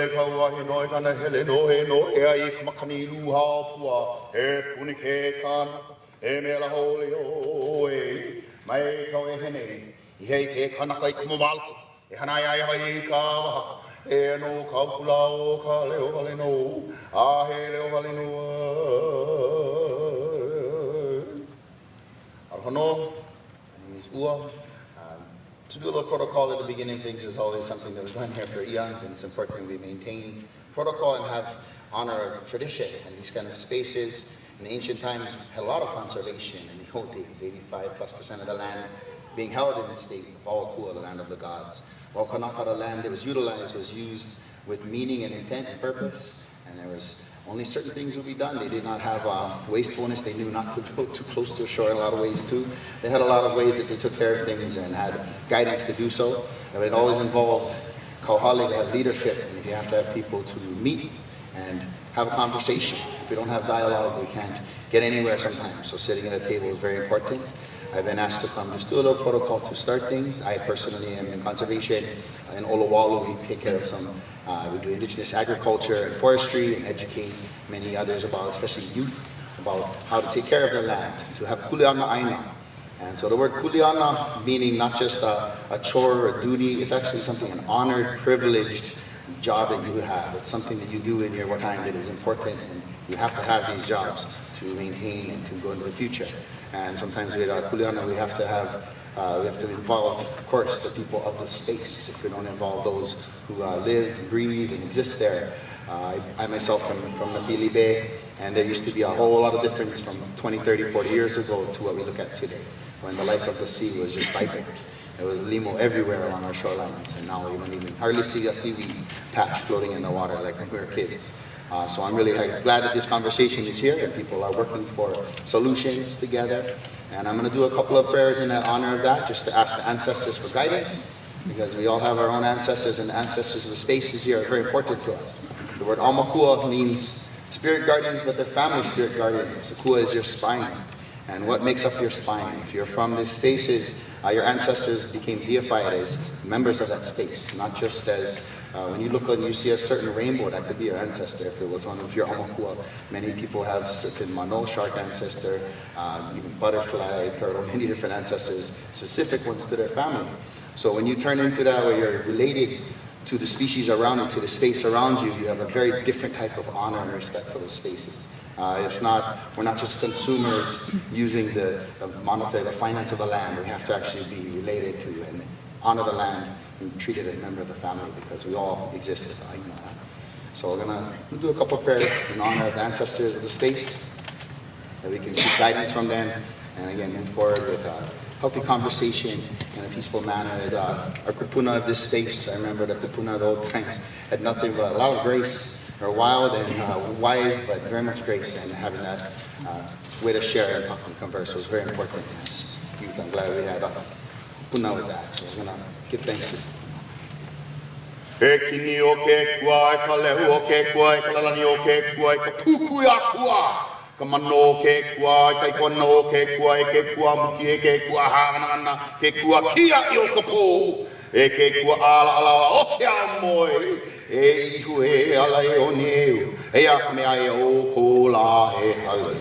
le kaua he noi kana hele no he no e ai kamakani luha pua he puni ke kanaka e me la hole o e mai kau e hene I hei ke kanaka I kumamalku e hanai ai hai ka waha e no ka pula o ka leo vale no a he leo vale no Arhono is ua To do a little protocol at the beginning of things is always something that was done here for eons, and it's important we maintain protocol and have honor of tradition. And these kind of spaces in ancient times had a lot of conservation in the old days, 85+% of the land being held in the state of Auakua, the land of the gods. While Kanaka, the land that was utilized, was used with meaning and intent and purpose, and there was only certain things would be done. They did not have wastefulness. They knew not to go too close to the shore in a lot of ways too. They had a lot of ways that they took care of things and had guidance to do so. But it always involved kauhale to have leadership, and you have to have people to meet and have a conversation. If we don't have dialogue, we can't get anywhere sometimes. So sitting at a table is very important. I've been asked to come just do a little protocol to start things. I personally am in conservation. In Olawalu, we take care of some, we do indigenous agriculture and forestry and educate many others about, especially youth, about how to take care of their land, to have kuleana aina. And so the word kuleana meaning not just a chore or a duty, it's actually something, an honored, privileged job that you have. It's something that you do in your time that is important, and you have to have these jobs to maintain and to go into the future. And sometimes with kuleana, we have to involve, of course, the people of the space. If we don't involve those who live, breathe, and exist there. I myself am from Napili Bay, and there used to be a whole lot of difference from 20, 30, 40 years ago to what we look at today, when the life of the sea was just vibrant. There was limo everywhere along our shorelines, and now you don't even hardly see a seaweed patch floating in the water like when we were kids. So I'm really glad that this conversation is here and people are working for solutions together. And I'm going to do a couple of prayers in that honor of that, just to ask the ancestors for guidance, because we all have our own ancestors, and the ancestors of the spaces here are very important to us. The word Aumakua means spirit guardians, but they're family spirit guardians. The kua is your spine. And what makes up your spine? If you're from these spaces, your ancestors became deified as members of that space, not just as, when you look and you see a certain rainbow, that could be your ancestor if it was one of your Aumakua. Many people have certain mano, shark ancestor, even butterfly, turtle, many different ancestors, specific ones to their family. So when you turn into that, where you're related to the species around you, to the space around you, you have a very different type of honor and respect for those spaces. We're not just consumers using the monetary, the finance of the land. We have to actually be related to and honor the land and treat it as a member of the family, because we all exist with the Aina. So we're going to do a couple of prayers in honor of the ancestors of the space, that we can seek guidance from them, and again move forward with a healthy conversation in a peaceful manner. As our kupuna of this space, I remember the kupuna of the old times had nothing but a lot of grace. They're wild and wise, but very much grace, and having that way to share and talk and converse was very important as youth. I'm glad we had puna with that, so we're going to give thanks to E kini o ke kua, e ka lehu o ke kua, e ka lalani o ke kua, e ka puku a kua. Ka mano o ke kua, e ka ikona o ke kua, e ke kua muki, e ke kua hana, ke kua kia I o ka pō. E ke kua ala ala o ke amoe. E ihu e ala e o neu, e a mea e o ko la e hale.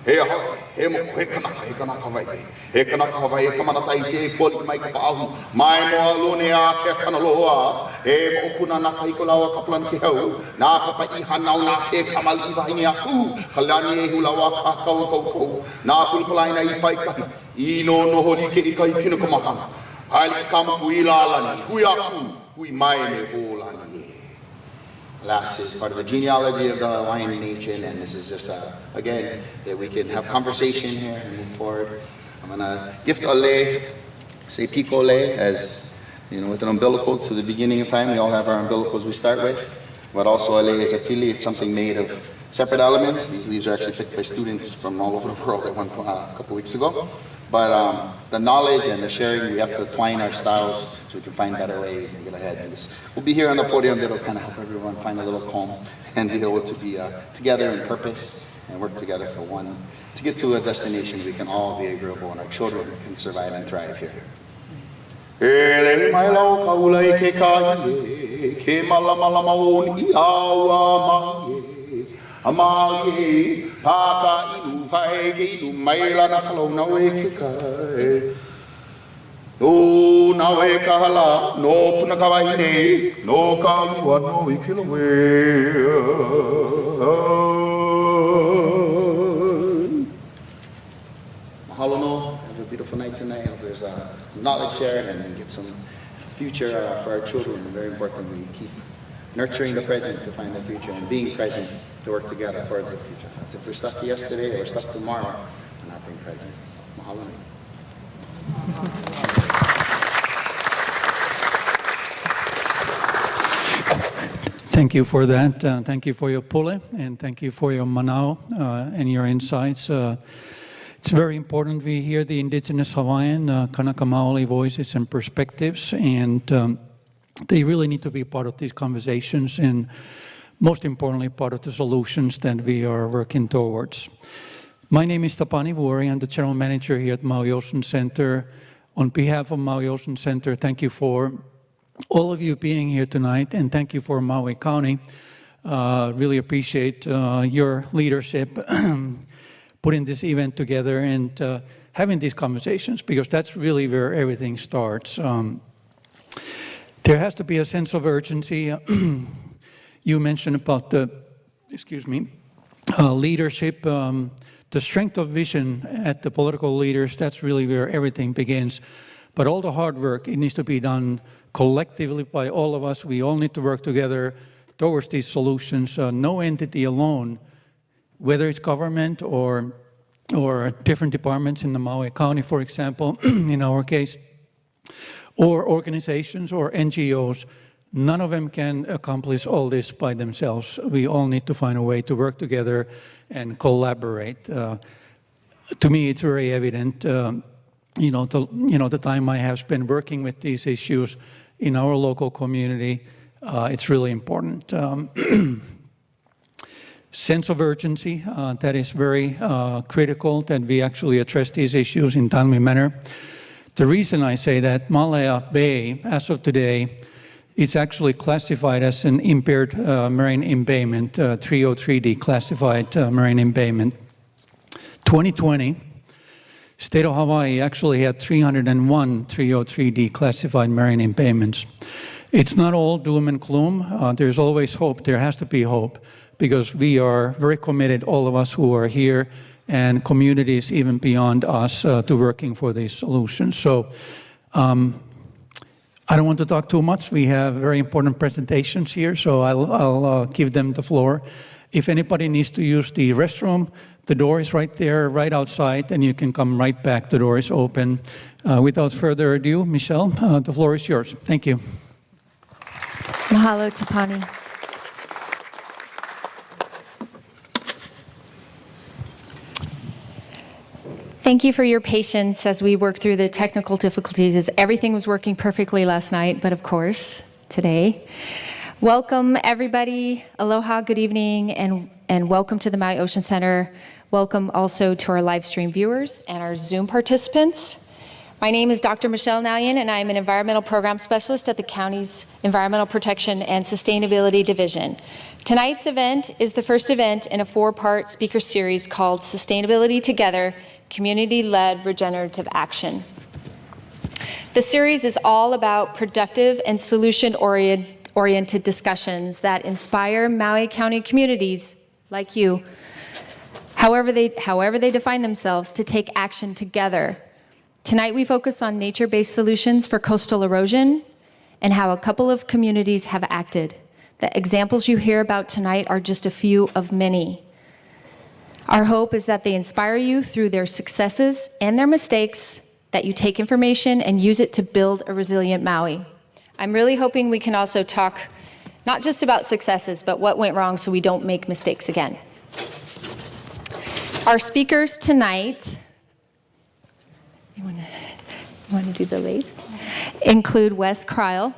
He ahoi, he moko, he kanaka Hawaii. He kanaka Hawaii, e kamanatai te poli mai ka paahu. Mai moa lone a ke kanaloa. He mo'opuna na kahiko lawa kapulan ke hau. Nā papa I hanau nā ke kamali wahine aku. Kalani e hulawa ka kau. Nā pulpalaina I paikahi. I no nohori ke I kai kino kamakana. Haile kamaku I lalani. Hui aku, hui mai me ho lani. Last is part of the genealogy of the Hawaiian nation, and this is just, again, that we can have conversation here and move forward. I'm going to gift ole, say piko ole, as, you know, with an umbilical to the beginning of time. We all have our umbilicals we start with, but also ole is a pili. It's something made of separate elements. These leaves are actually picked by students from all over the world a couple weeks ago. But the knowledge and the sharing, we have to twine our styles so we can find better ways and get ahead. And this, we'll be here on the podium that'll kind of help everyone find a little calm and be able to be together in purpose and work together to get to a destination we can all be agreeable and our children can survive and thrive here. No nawe kahala, no punakawahine, no kaluwa, no ikilawe. Mahalo no, have a beautiful night tonight. There's knowledge shared and get some future for our children. Very important we keep nurturing the present to find the future and being present to work together towards the future. As if we're stuck yesterday or stuck tomorrow, we're not being present. Mahalo no. Thank you for that. Thank you for your pule, and thank you for your manao and your insights. It's very important we hear the indigenous Hawaiian, Kanaka Maoli voices and perspectives, and they really need to be part of these conversations and most importantly, part of the solutions that we are working towards. My name is Tapani Vuori. I'm the General Manager here at Maui Ocean Center. On behalf of Maui Ocean Center, thank you for all of you being here tonight, and thank you for Maui County. Really appreciate your leadership putting this event together and having these conversations, because that's really where everything starts. There has to be a sense of urgency. You mentioned about the, leadership, the strength of vision at the political leaders. That's really where everything begins. But all the hard work, it needs to be done collectively by all of us. We all need to work together towards these solutions. No entity alone, whether it's government or different departments in the Maui County, for example, in our case, or organizations or NGOs, none of them can accomplish all this by themselves. We all need to find a way to work together and collaborate. To me, it's very evident, the time I have spent working with these issues in our local community, it's really important. Sense of urgency, that is very critical, that we actually address these issues in a timely manner. The reason I say that, Malaya Bay, as of today, it's actually classified as an impaired marine embayment, 303D classified marine embayment. 2020, State of Hawaii actually had 301 303D classified marine embayments. It's not all doom and gloom. There's always hope. There has to be hope, because we are very committed, all of us who are here, and communities even beyond us, to working for these solutions. So I don't want to talk too much. We have very important presentations here, so I'll give them the floor. If anybody needs to use the restroom, the door is right there, right outside, and you can come right back. The door is open. Without further ado, Michelle, the floor is yours. Thank you. Mahalo, Tapani. Thank you for your patience as we work through the technical difficulties. Everything was working perfectly last night, but of course, today. Welcome, everybody. Aloha, good evening, and welcome to the Maui Ocean Center. Welcome also to our live stream viewers and our Zoom participants. My name is Dr. Michelle Nalian, and I'm an environmental program specialist at the county's Environmental Protection and Sustainability Division. Tonight's event is the first event in a 4-part speaker series called Sustainability Together, Community-Led Regenerative Action. The series is all about productive and solution-oriented discussions that inspire Maui County communities like you, however they define themselves, to take action together. Tonight we focus on nature-based solutions for coastal erosion and how a couple of communities have acted. The examples you hear about tonight are just a few of many. Our hope is that they inspire you through their successes and their mistakes, that you take information and use it to build a resilient Maui. I'm really hoping we can also talk not just about successes, but what went wrong so we don't make mistakes again. Our speakers tonight, you want to do the lace? Include Wes Kryle,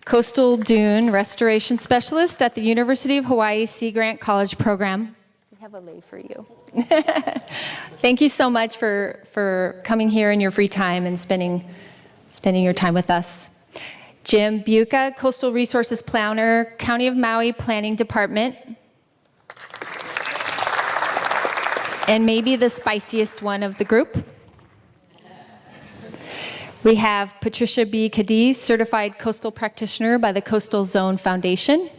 Coastal Dune Restoration Specialist at the University of Hawaii Sea Grant College Program. We have a lei for you. Thank you so much for coming here in your free time and spending your time with us. Jim Buca, Coastal Resources Planner, County of Maui Planning Department. And maybe the spiciest one of the group. We have Patricia B. Cadiz, Certified Coastal Practitioner by the Coastal Zone Foundation.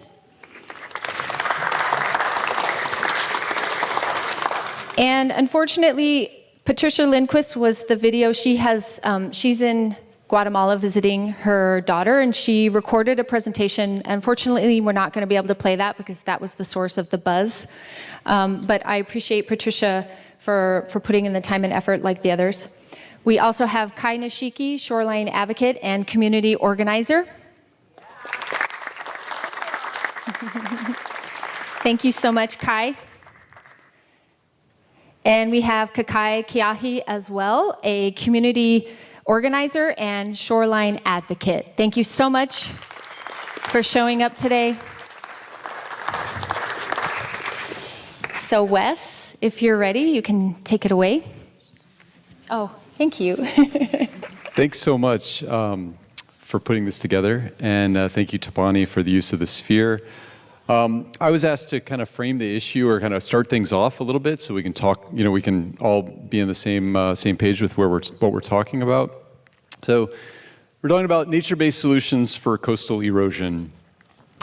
And unfortunately, Patricia Lindquist was the video. She's in Guatemala visiting her daughter, and she recorded a presentation. Unfortunately, we're not going to be able to play that because that was the source of the buzz. But I appreciate Patricia for putting in the time and effort like the others. We also have Kai Nishiki, shoreline advocate and community organizer. Thank you so much, Kai. And we have Kakai Kiahi as well, a community organizer and shoreline advocate. Thank you so much for showing up today. So Wes, if you're ready, you can take it away. Oh, thank you. Thanks so much for putting this together, and thank you, Tapani, for the use of the sphere. I was asked to kind of frame the issue or kind of start things off a little bit so we can talk, we can all be on the same page with what we're talking about. So we're talking about nature-based solutions for coastal erosion.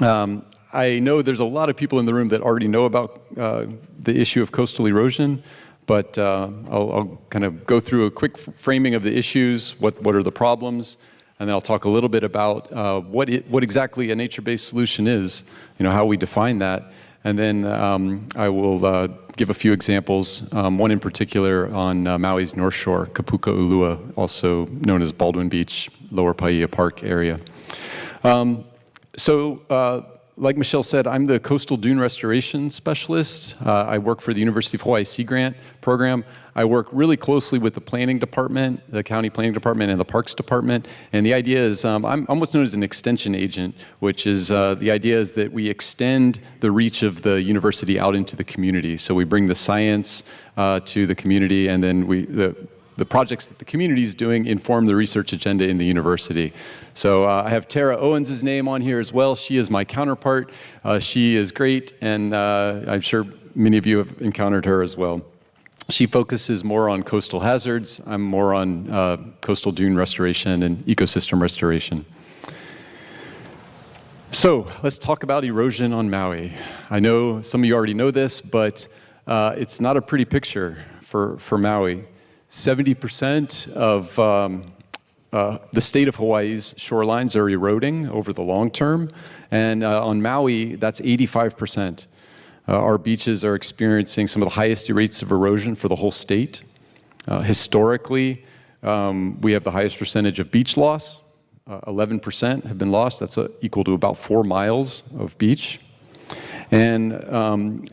I know there's a lot of people in the room that already know about the issue of coastal erosion, but I'll kind of go through a quick framing of the issues, what are the problems, and then I'll talk a little bit about what exactly a nature-based solution is, how we define that. And then I will give a few examples, one in particular on Maui's North Shore, Kapuka-Ulua, also known as Baldwin Beach, Lower Paia Park area. Like Michelle said, I'm the Coastal Dune Restoration Specialist. I work for the University of Hawaii Sea Grant program. I work really closely with the planning department, the county planning department, and the parks department. And the idea is, I'm what's known as an extension agent, which is the idea is that we extend the reach of the university out into the community. So we bring the science to the community, and then the projects that the community is doing inform the research agenda in the university. So I have Tara Owens' name on here as well. She is my counterpart. She is great, and I'm sure many of you have encountered her as well. She focuses more on coastal hazards. I'm more on coastal dune restoration and ecosystem restoration. So let's talk about erosion on Maui. I know some of you already know this, but it's not a pretty picture for Maui. 70% of the state of Hawaii's shorelines are eroding over the long term, and on Maui, that's 85%. Our beaches are experiencing some of the highest rates of erosion for the whole state. Historically, we have the highest percentage of beach loss. 11% have been lost. That's equal to about 4 miles of beach. And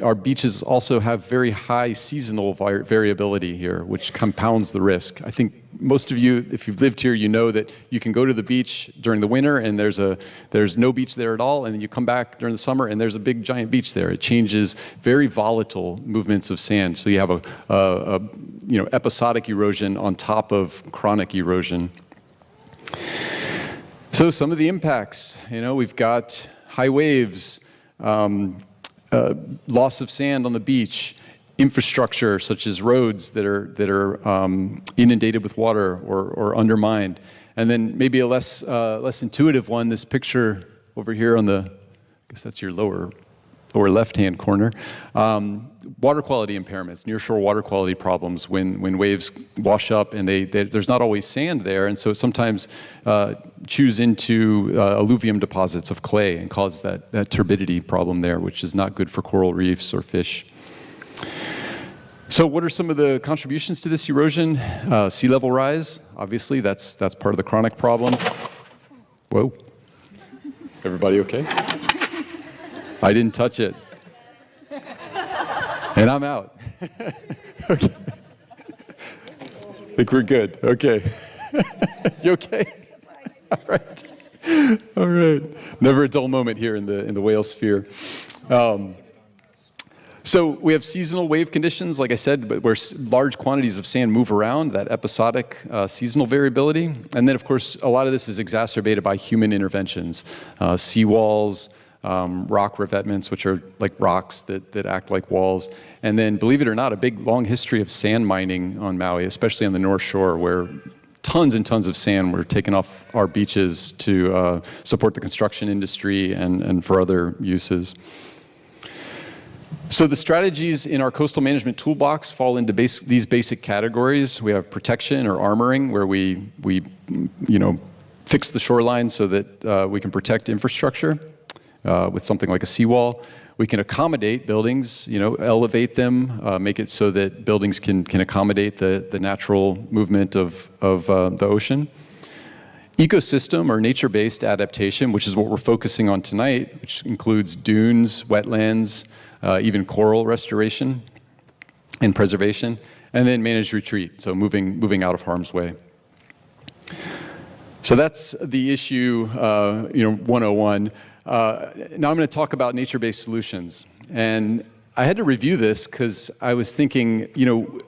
our beaches also have very high seasonal variability here, which compounds the risk. I think most of you, if you've lived here, you know that you can go to the beach during the winter and there's no beach there at all, and then you come back during the summer and there's a big giant beach there. It changes very volatile movements of sand. So you have episodic erosion on top of chronic erosion. So some of the impacts, we've got high waves, loss of sand on the beach, infrastructure such as roads that are inundated with water or undermined, and then maybe a less intuitive one. This picture over here on I guess that's your lower left-hand corner. Water quality impairments, nearshore water quality problems when waves wash up and there's not always sand there, and so it sometimes chews into alluvium deposits of clay and causes that turbidity problem there, which is not good for coral reefs or fish. So what are some of the contributions to this erosion? Sea level rise, obviously, that's part of the chronic problem. Whoa. Everybody okay? I didn't touch it. And I'm out. Okay. I think we're good. Okay. You okay? All right. All right. Never a dull moment here in the whale sphere. So we have seasonal wave conditions, like I said, but where large quantities of sand move around, that episodic seasonal variability. And then, of course, a lot of this is exacerbated by human interventions, seawalls, rock revetments, which are like rocks that act like walls. And then, believe it or not, a big, long history of sand mining on Maui, especially on the North Shore, where tons and tons of sand were taken off our beaches to support the construction industry and for other uses. So the strategies in our coastal management toolbox fall into these basic categories. We have protection or armoring, where we fix the shoreline so that we can protect infrastructure with something like a seawall. We can accommodate buildings, elevate them, make it so that buildings can accommodate the natural movement of the ocean. Ecosystem or nature-based adaptation, which is what we're focusing on tonight, which includes dunes, wetlands, even coral restoration and preservation, and then managed retreat, so moving out of harm's way. So that's the issue, 101. Now I'm going to talk about nature-based solutions. And I had to review this because I was thinking,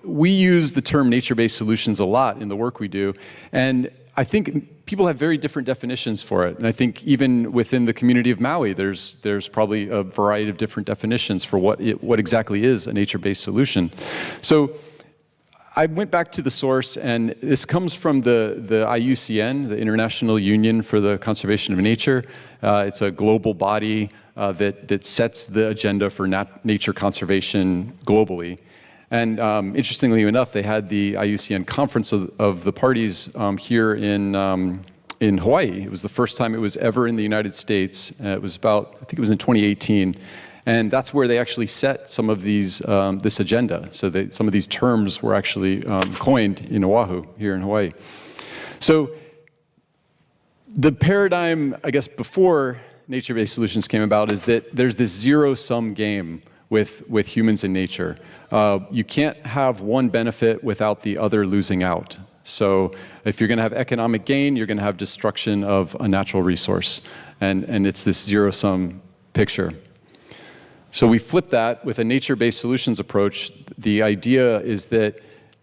we use the term nature-based solutions a lot in the work we do. And I think people have very different definitions for it. And I think even within the community of Maui, there's probably a variety of different definitions for what exactly is a nature-based solution. So I went back to the source, and this comes from the IUCN, the International Union for the Conservation of Nature. It's a global body that sets the agenda for nature conservation globally. And interestingly enough, they had the IUCN Conference of the Parties here in Hawaii. It was the first time it was ever in the United States. It was I think it was in 2018. And that's where they actually set some of these, this agenda. So some of these terms were actually coined in Oahu, here in Hawaii. So the paradigm, I guess, before nature-based solutions came about is that there's this zero-sum game with humans and nature. You can't have one benefit without the other losing out. So if you're going to have economic gain, you're going to have destruction of a natural resource. And it's this zero-sum picture. So we flip that with a nature-based solutions approach. The idea is that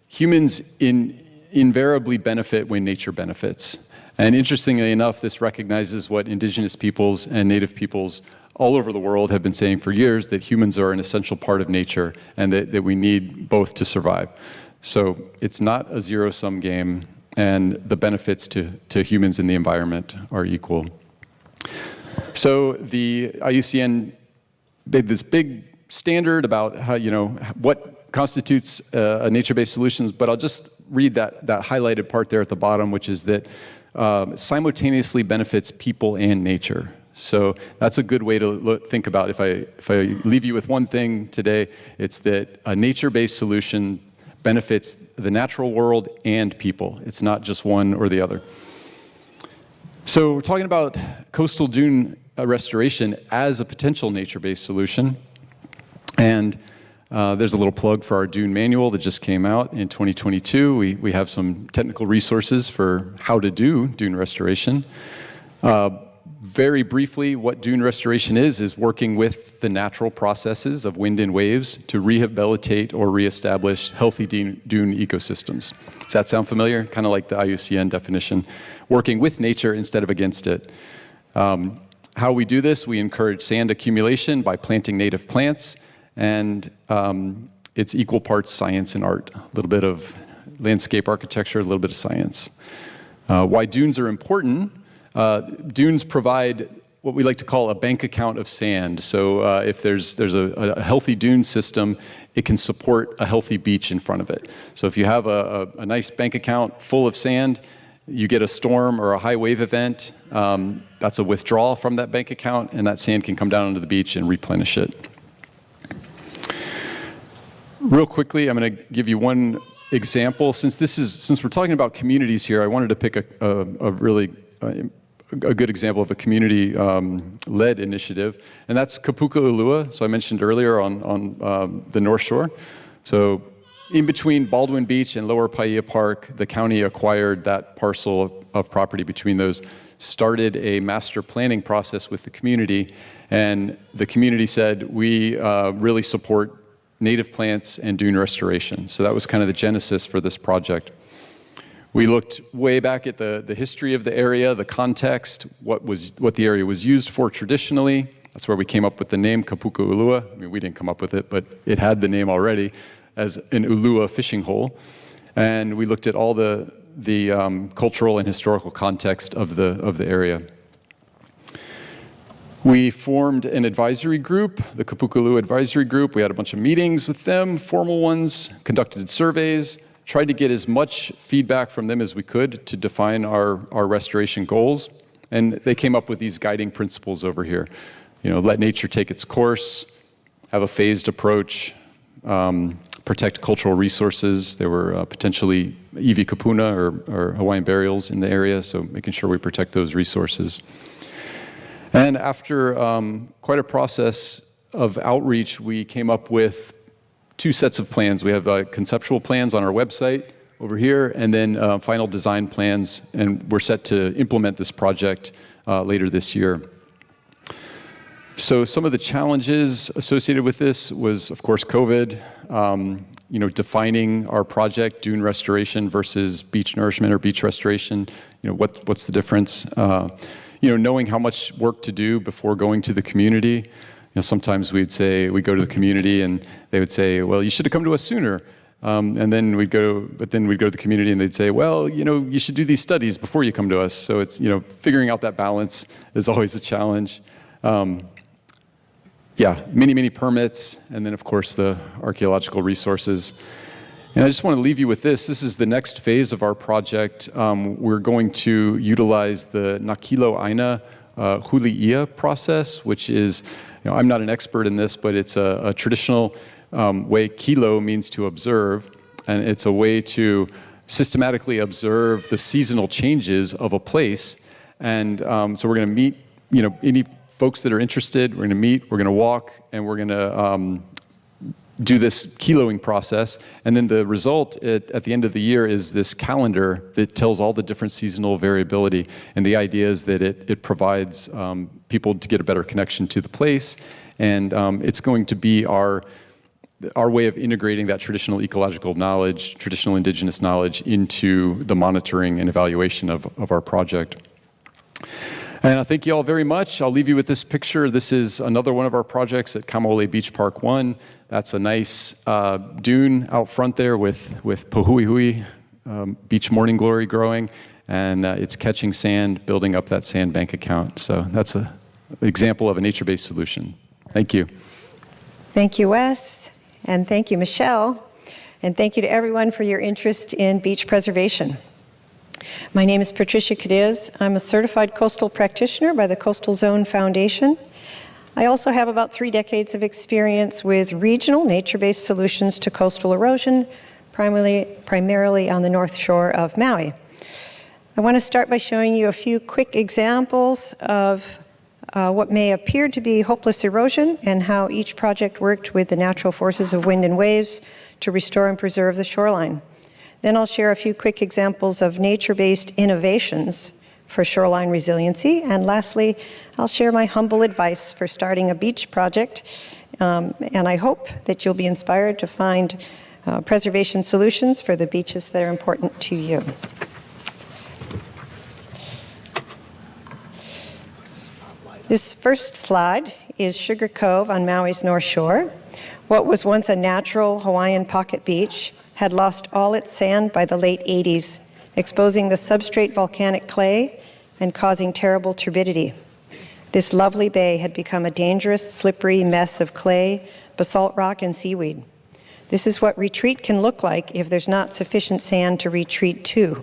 humans invariably benefit when nature benefits. And interestingly enough, this recognizes what indigenous peoples and native peoples all over the world have been saying for years, that humans are an essential part of nature and that we need both to survive. So it's not a zero-sum game, and the benefits to humans and the environment are equal. So the IUCN made this big standard about how, what constitutes a nature-based solutions, but I'll just read that highlighted part there at the bottom, which is that simultaneously benefits people and nature. So that's a good way to think about if I leave you with one thing today, it's that a nature-based solution benefits the natural world and people. It's not just one or the other. So we're talking about coastal dune restoration as a potential nature-based solution. And there's a little plug for our dune manual that just came out in 2022. We have some technical resources for how to do dune restoration. Very briefly, what dune restoration is working with the natural processes of wind and waves to rehabilitate or reestablish healthy dune ecosystems. Does that sound familiar? Kind of like the IUCN definition. Working with nature instead of against it. How we do this, we encourage sand accumulation by planting native plants, and it's equal parts science and art. A little bit of landscape architecture, a little bit of science. Why dunes are important. Dunes provide what we like to call a bank account of sand. So if there's a healthy dune system, it can support a healthy beach in front of it. So if you have a nice bank account full of sand, you get a storm or a high wave event, that's a withdrawal from that bank account, and that sand can come down onto the beach and replenish it. Real quickly, I'm going to give you one example. Since we're talking about communities here, I wanted to pick a really a good example of a community-led initiative, and that's Kapuka-Ulua. So I mentioned earlier on the North Shore. So in between Baldwin Beach and Lower Paia Park, the county acquired that parcel of property between those, started a master planning process with the community, and the community said, we really support native plants, and dune restoration. So that was kind of the genesis for this project. We looked way back at the history of the area, the context, what the area was used for traditionally. That's where we came up with the name Kapuka Ulua. I mean, we didn't come up with it, but it had the name already as an Ulua fishing hole. And we looked at all the cultural and historical context of the area. We formed an advisory group, the Kapuka Ulua Advisory Group. We had a bunch of meetings with them, formal ones, conducted surveys, tried to get as much feedback from them as we could to define our restoration goals. And they came up with these guiding principles over here. You know, let nature take its course, have a phased approach, protect cultural resources. There were potentially iwi kupuna or Hawaiian burials in the area, so making sure we protect those resources. And after quite a process of outreach, we came up with 2 sets of plans. We have conceptual plans on our website over here, and then final design plans, and we're set to implement this project later this year. So some of the challenges associated with this was, of course, COVID, you know, defining our project, dune restoration versus beach nourishment or beach restoration, you know, what's the difference? You know, knowing how much work to do before going to the community. You know, sometimes we'd go to the community and they would say, well, you should have come to us sooner. And then we'd go to the community and they'd say, well, you know, you should do these studies before you come to us. So it's, you know, figuring out that balance is always a challenge. Yeah, many permits, and then of course the archaeological resources. And I just want to leave you with this. This is the next phase of our project. We're going to utilize the Nakilo Aina Huli'ia process, which is, you know, I'm not an expert in this, but it's a traditional way. Kilo means to observe, and it's a way to systematically observe the seasonal changes of a place. And so we're going to meet, you know, any folks that are interested. We're going to meet, we're going to walk, and we're going to do this kiloing process. And then the result at the end of the year is this calendar that tells all the different seasonal variability. And the idea is that it provides people to get a better connection to the place. And it's going to be our way of integrating that traditional ecological knowledge, traditional indigenous knowledge into the monitoring and evaluation of our project. And I thank you all very much. I'll leave you with this picture. This is another one of our projects at Kamaole Beach Park 1. That's a nice dune out front there with pohuihui, beach morning glory growing, and it's catching sand, building up that sand bank account. So that's an example of a nature-based solution. Thank you. Thank you, Wes, and thank you, Michelle, and thank you to everyone for your interest in beach preservation. My name is Patricia Cadiz. I'm a certified coastal practitioner by the Coastal Zone Foundation. I also have about 3 decades of experience with regional nature-based solutions to coastal erosion, primarily on the north shore of Maui. I want to start by showing you a few quick examples of what may appear to be hopeless erosion and how each project worked with the natural forces of wind and waves to restore and preserve the shoreline. Then I'll share a few quick examples of nature-based innovations for shoreline resiliency. And lastly, I'll share my humble advice for starting a beach project. And I hope that you'll be inspired to find preservation solutions for the beaches that are important to you. This first slide is Sugar Cove on Maui's North Shore. What was once a natural Hawaiian pocket beach had lost all its sand by the late 80s, exposing the substrate volcanic clay and causing terrible turbidity. This lovely bay had become a dangerous, slippery mess of clay, basalt rock, and seaweed. This is what retreat can look like if there's not sufficient sand to retreat to.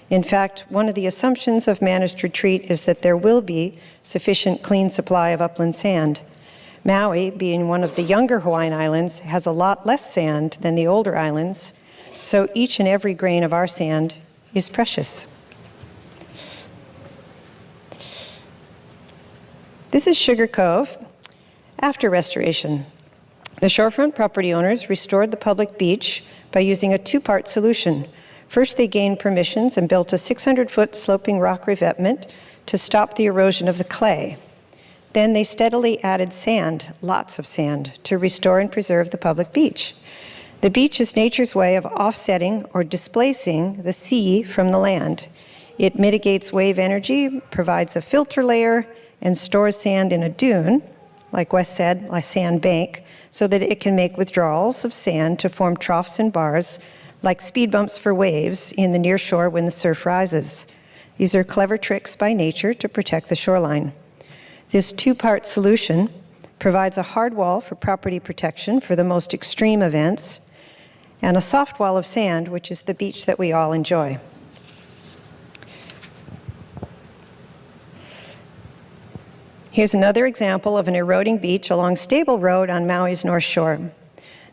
In fact, one of the assumptions of managed retreat is that there will be sufficient clean supply of upland sand. Maui, being one of the younger Hawaiian islands, has a lot less sand than the older islands, so each and every grain of our sand is precious. This is Sugar Cove after restoration. The shorefront property owners restored the public beach by using a 2-part solution. First, they gained permissions and built a 600-foot sloping rock revetment to stop the erosion of the clay. Then they steadily added sand, lots of sand, to restore and preserve the public beach. The beach is nature's way of offsetting or displacing the sea from the land. It mitigates wave energy, provides a filter layer, and stores sand in a dune, like Wes said, a sand bank, so that it can make withdrawals of sand to form troughs and bars, like speed bumps for waves in the near shore when the surf rises. These are clever tricks by nature to protect the shoreline. This two-part solution provides a hard wall for property protection for the most extreme events, and a soft wall of sand, which is the beach that we all enjoy. Here's another example of an eroding beach along Stable Road on Maui's North Shore.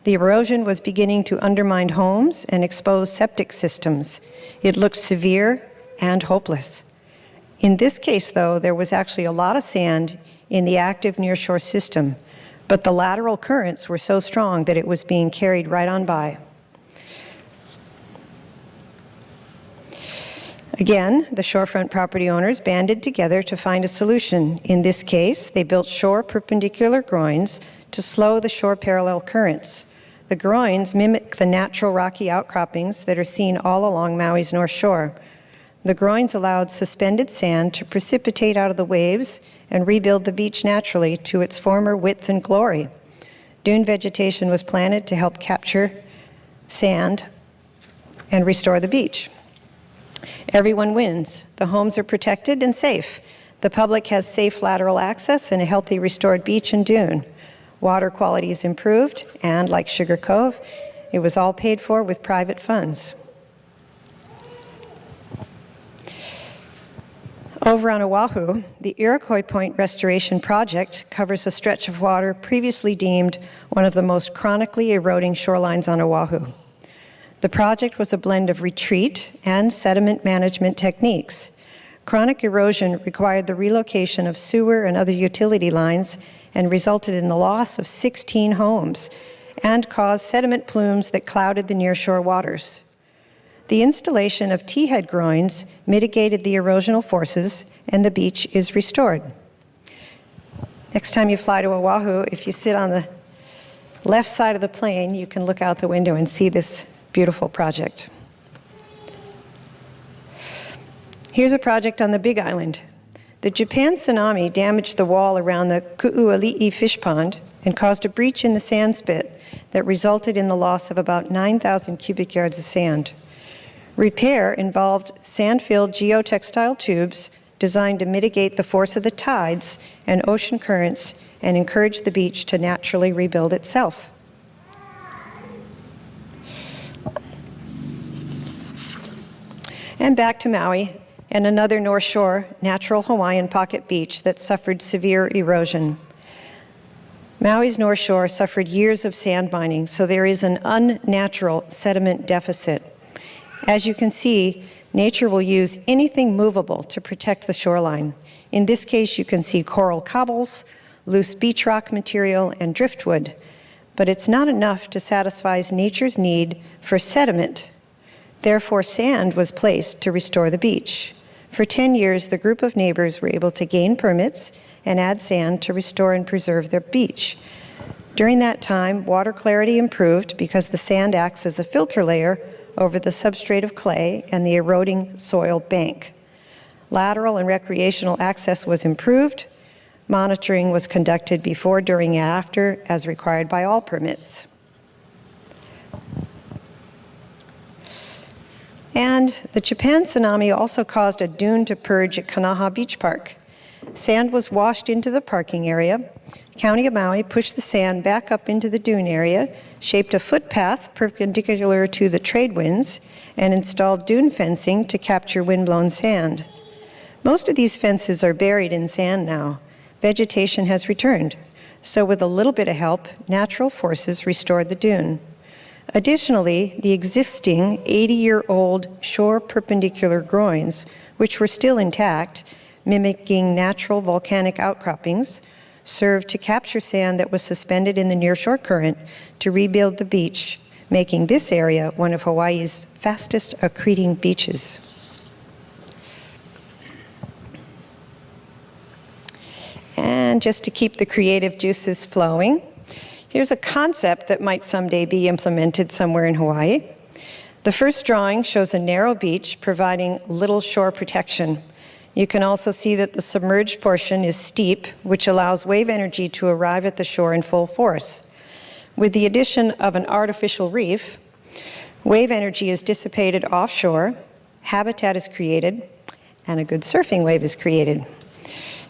The erosion was beginning to undermine homes and expose septic systems. It looked severe and hopeless. In this case, though, there was actually a lot of sand in the active nearshore system, but the lateral currents were so strong that it was being carried right on by. Again, the shorefront property owners banded together to find a solution. In this case, they built shore perpendicular groins to slow the shore parallel currents. The groins mimic the natural rocky outcroppings that are seen all along Maui's North Shore. The groins allowed suspended sand to precipitate out of the waves and rebuild the beach naturally to its former width and glory. Dune vegetation was planted to help capture sand and restore the beach. Everyone wins. The homes are protected and safe. The public has safe lateral access and a healthy restored beach and dune. Water quality is improved, and like Sugar Cove, it was all paid for with private funds. Over on Oahu, the Iroquois Point Restoration Project covers a stretch of water previously deemed one of the most chronically eroding shorelines on Oahu. The project was a blend of retreat and sediment management techniques. Chronic erosion required the relocation of sewer and other utility lines and resulted in the loss of 16 homes and caused sediment plumes that clouded the nearshore waters. The installation of T-head groins mitigated the erosional forces, and the beach is restored. Next time you fly to Oahu, if you sit on the left side of the plane, you can look out the window and see this beautiful project. Here's a project on the Big Island. The Japan tsunami damaged the wall around the Ku'uali'i fish pond and caused a breach in the sand spit that resulted in the loss of about 9,000 cubic yards of sand. Repair involved sand-filled geotextile tubes designed to mitigate the force of the tides and ocean currents and encourage the beach to naturally rebuild itself. And back to Maui and another North Shore natural Hawaiian pocket beach that suffered severe erosion. Maui's North Shore suffered years of sand mining, so there is an unnatural sediment deficit. As you can see, nature will use anything movable to protect the shoreline. In this case, you can see coral cobbles, loose beach rock material, and driftwood. But it's not enough to satisfy nature's need for sediment. Therefore, sand was placed to restore the beach. For 10 years, the group of neighbors were able to gain permits and add sand to restore and preserve their beach. During that time, water clarity improved because the sand acts as a filter layer over the substrate of clay and the eroding soil bank. Lateral and recreational access was improved. Monitoring was conducted before, during, and after, as required by all permits. And the Japan tsunami also caused a dune to purge at Kanaha Beach Park. Sand was washed into the parking area. County of Maui pushed the sand back up into the dune area, shaped a footpath perpendicular to the trade winds, and installed dune fencing to capture windblown sand. Most of these fences are buried in sand now. Vegetation has returned. So with a little bit of help, natural forces restored the dune. Additionally, the existing 80-year-old shore perpendicular groins, which were still intact, mimicking natural volcanic outcroppings, served to capture sand that was suspended in the nearshore current to rebuild the beach, making this area one of Hawaii's fastest accreting beaches. And just to keep the creative juices flowing, here's a concept that might someday be implemented somewhere in Hawaii. The first drawing shows a narrow beach providing little shore protection. You can also see that the submerged portion is steep, which allows wave energy to arrive at the shore in full force. With the addition of an artificial reef, wave energy is dissipated offshore, habitat is created, and a good surfing wave is created.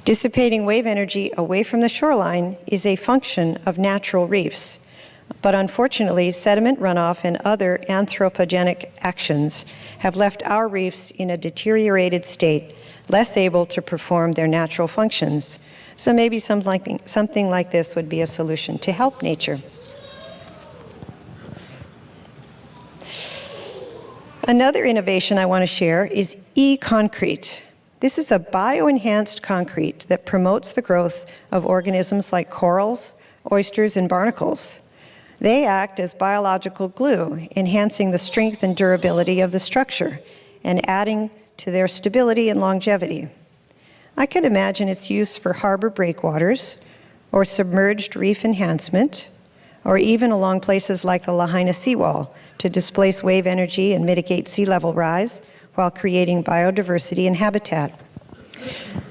Dissipating wave energy away from the shoreline is a function of natural reefs. But unfortunately, sediment runoff and other anthropogenic actions have left our reefs in a deteriorated state, less able to perform their natural functions. So maybe something like this would be a solution to help nature. Another innovation I want to share is e-concrete. This is a bioenhanced concrete that promotes the growth of organisms like corals, oysters, and barnacles. They act as biological glue, enhancing the strength and durability of the structure and adding to their stability and longevity. I could imagine its use for harbor breakwaters, or submerged reef enhancement, or even along places like the Lahaina seawall to displace wave energy and mitigate sea level rise, while creating biodiversity and habitat.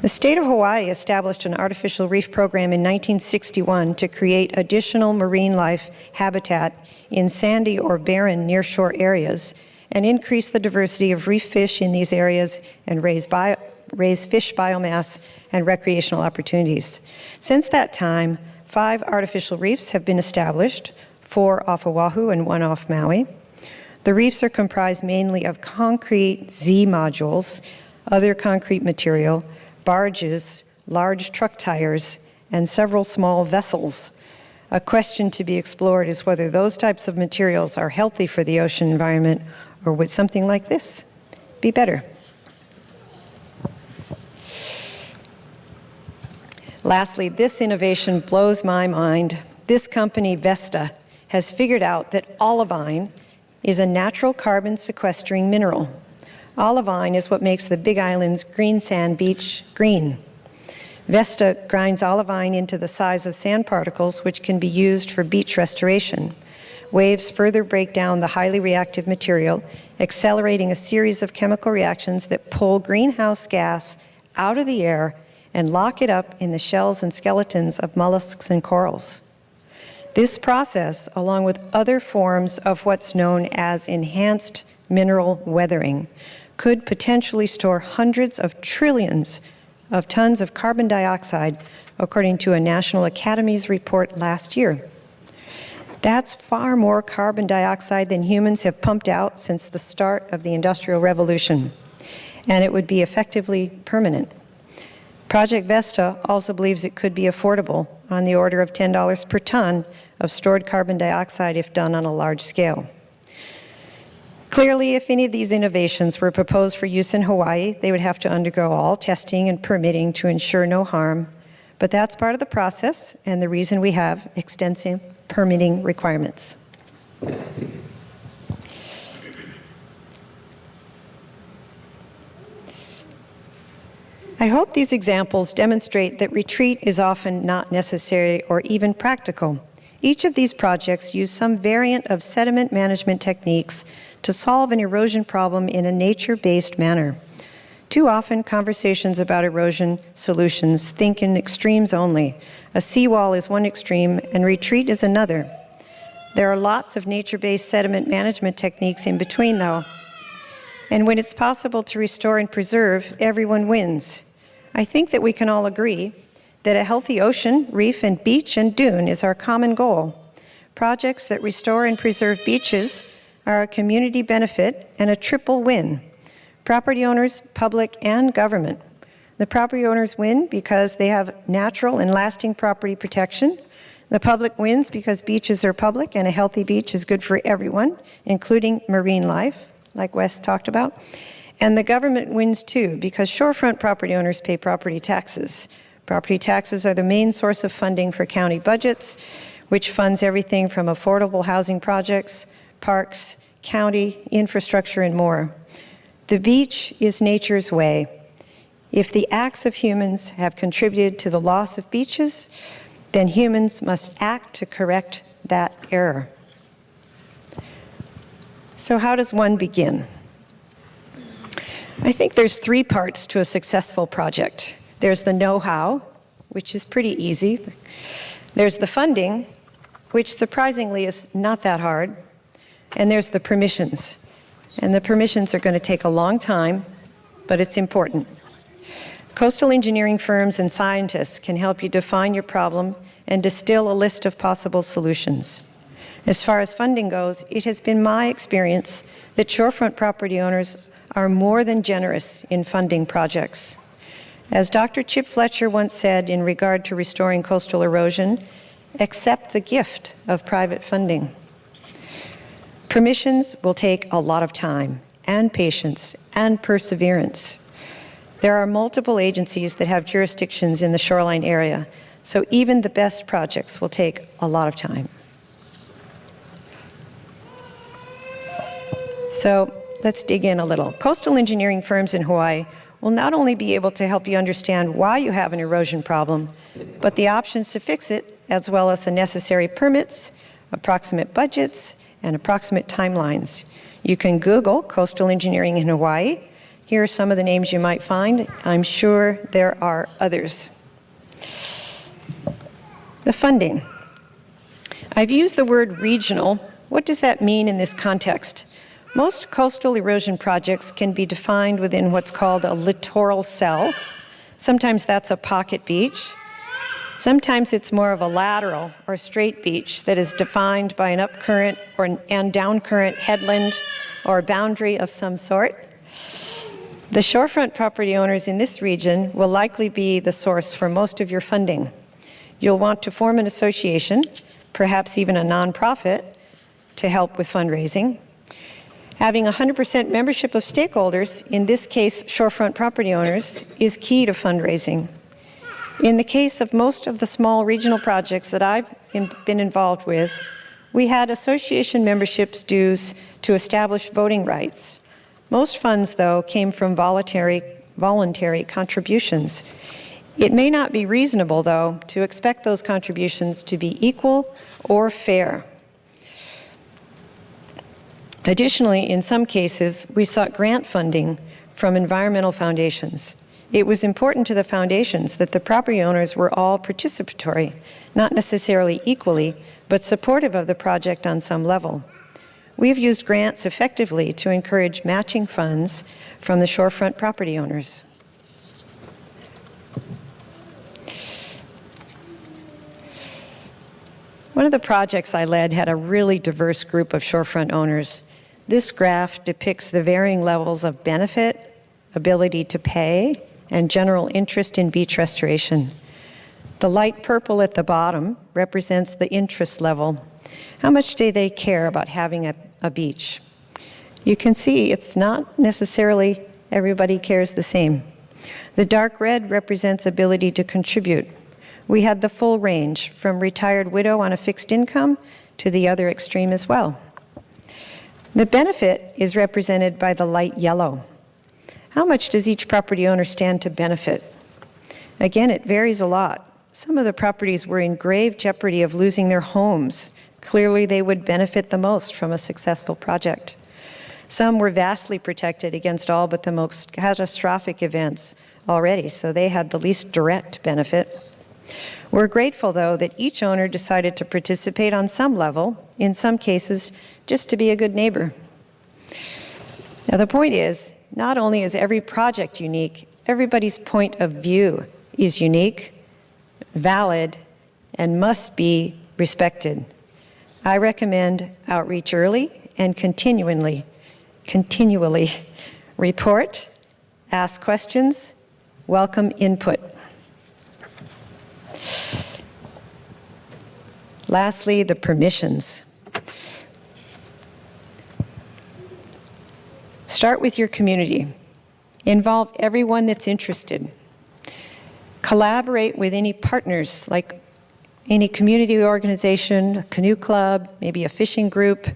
The state of Hawaii established an artificial reef program in 1961 to create additional marine life habitat in sandy or barren nearshore areas and increase the diversity of reef fish in these areas and raise fish biomass and recreational opportunities. Since that time, 5 artificial reefs have been established, 4 off Oahu and 1 off Maui. The reefs are comprised mainly of concrete Z modules, other concrete material, barges, large truck tires, and several small vessels. A question to be explored is whether those types of materials are healthy for the ocean environment, or would something like this be better? Lastly, this innovation blows my mind. This company, Vesta, has figured out that olivine is a natural carbon sequestering mineral. Olivine is what makes the Big Island's green sand beach green. Vesta grinds olivine into the size of sand particles, which can be used for beach restoration. Waves further break down the highly reactive material, accelerating a series of chemical reactions that pull greenhouse gas out of the air and lock it up in the shells and skeletons of mollusks and corals. This process, along with other forms of what's known as enhanced mineral weathering, could potentially store hundreds of trillions of tons of carbon dioxide, according to a National Academies report last year. That's far more carbon dioxide than humans have pumped out since the start of the Industrial Revolution, and it would be effectively permanent. Project Vesta also believes it could be affordable, on the order of $10 per ton of stored carbon dioxide if done on a large scale. Clearly, if any of these innovations were proposed for use in Hawaii, they would have to undergo all testing and permitting to ensure no harm. But that's part of the process and the reason we have extensive permitting requirements. I hope these examples demonstrate that retreat is often not necessary or even practical. Each of these projects use some variant of sediment management techniques to solve an erosion problem in a nature-based manner. Too often, conversations about erosion solutions think in extremes only. A seawall is one extreme and retreat is another. There are lots of nature-based sediment management techniques in between, though. And when it's possible to restore and preserve, everyone wins. I think that we can all agree that a healthy ocean, reef, and beach and dune is our common goal. Projects that restore and preserve beaches are a community benefit and a triple win. Property owners, public, and government. The property owners win because they have natural and lasting property protection. The public wins because beaches are public and a healthy beach is good for everyone, including marine life, like Wes talked about. And the government wins too because shorefront property owners pay property taxes. Property taxes are the main source of funding for county budgets, which funds everything from affordable housing projects, parks, county infrastructure, and more. The beach is nature's way. If the acts of humans have contributed to the loss of beaches, then humans must act to correct that error. So how does one begin? I think there's 3 parts to a successful project. There's the know-how, which is pretty easy. There's the funding, which surprisingly is not that hard. And there's the permissions. And the permissions are going to take a long time, but it's important. Coastal engineering firms and scientists can help you define your problem and distill a list of possible solutions. As far as funding goes, it has been my experience that shorefront property owners are more than generous in funding projects. As Dr. Chip Fletcher once said in regard to restoring coastal erosion, accept the gift of private funding. Permissions will take a lot of time and patience and perseverance. There are multiple agencies that have jurisdictions in the shoreline area, so even the best projects will take a lot of time. So let's dig in a little. Coastal engineering firms in Hawaii will not only be able to help you understand why you have an erosion problem, but the options to fix it, as well as the necessary permits, approximate budgets, and approximate timelines. You can Google coastal engineering in Hawaii. Here are some of the names you might find. I'm sure there are others. The funding. I've used the word regional. What does that mean in this context? Most coastal erosion projects can be defined within what's called a littoral cell. Sometimes that's a pocket beach. Sometimes it's more of a lateral or straight beach that is defined by an upcurrent and downcurrent headland or boundary of some sort. The shorefront property owners in this region will likely be the source for most of your funding. You'll want to form an association, perhaps even a nonprofit, to help with fundraising. Having 100% membership of stakeholders, in this case shorefront property owners, is key to fundraising. In the case of most of the small regional projects that I've been involved with, we had association memberships dues to establish voting rights. Most funds, though, came from voluntary contributions. It may not be reasonable, though, to expect those contributions to be equal or fair. Additionally, in some cases, we sought grant funding from environmental foundations. It was important to the foundations that the property owners were all participatory, not necessarily equally, but supportive of the project on some level. We have used grants effectively to encourage matching funds from the shorefront property owners. One of the projects I led had a really diverse group of shorefront owners. This graph depicts the varying levels of benefit, ability to pay, and general interest in beach restoration. The light purple at the bottom represents the interest level. How much do they care about having a beach? You can see it's not necessarily everybody cares the same. The dark red represents ability to contribute. We had the full range, from retired widow on a fixed income to the other extreme as well. The benefit is represented by the light yellow. How much does each property owner stand to benefit? Again, it varies a lot. Some of the properties were in grave jeopardy of losing their homes. Clearly, they would benefit the most from a successful project. Some were vastly protected against all but the most catastrophic events already, so they had the least direct benefit. We're grateful, though, that each owner decided to participate on some level, in some cases, just to be a good neighbor. Now, the point is, not only is every project unique, everybody's point of view is unique, valid, and must be respected. I recommend outreach early and continually report, ask questions, welcome input. Lastly, the permissions. Start with your community. Involve everyone that's interested. Collaborate with any partners, like any community organization, a canoe club, maybe a fishing group.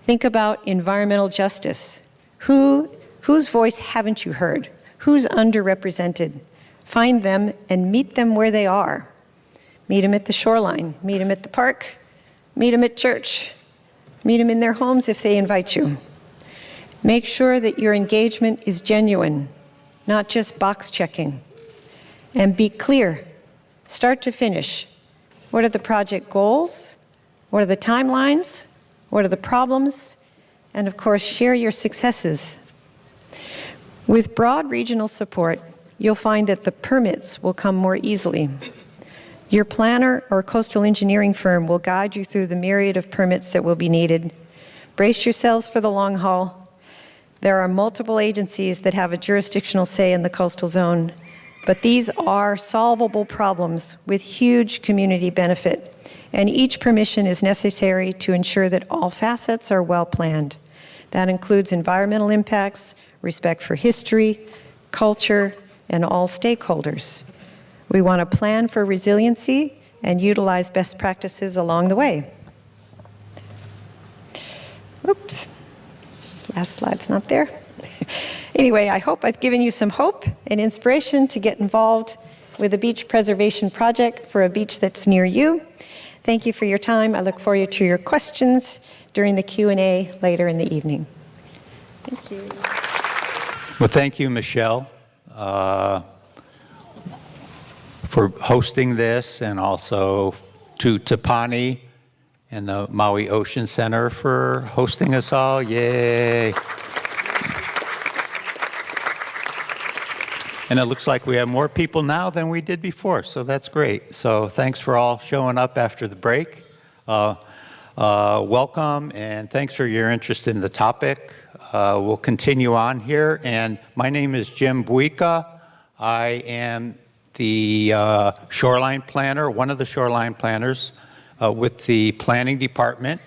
Think about environmental justice. Whose voice haven't you heard? Who's underrepresented? Find them and meet them where they are. Meet them at the shoreline, meet them at the park, meet them at church, meet them in their homes if they invite you. Make sure that your engagement is genuine, not just box checking. And be clear, start to finish. What are the project goals? What are the timelines? What are the problems? And of course, share your successes. With broad regional support, you'll find that the permits will come more easily. Your planner or coastal engineering firm will guide you through the myriad of permits that will be needed. Brace yourselves for the long haul. There are multiple agencies that have a jurisdictional say in the coastal zone, but these are solvable problems with huge community benefit, and each permission is necessary to ensure that all facets are well planned. That includes environmental impacts, respect for history, culture, and all stakeholders. We want to plan for resiliency and utilize best practices along the way. Oops, last slide's not there. Anyway, I hope I've given you some hope and inspiration to get involved with a beach preservation project for a beach that's near you. Thank you for your time. I look forward to your questions during the Q&A later in the evening. Thank you. Well, thank you, Michelle, for hosting this, and also to Tapani and the Maui Ocean Center for hosting us all. Yay. And it looks like we have more people now than we did before, so that's great. So thanks for all showing up after the break. Welcome, and thanks for your interest in the topic. We'll continue on here, and my name is Jim Buika. I am the shoreline planner, one of the shoreline planners with the planning department,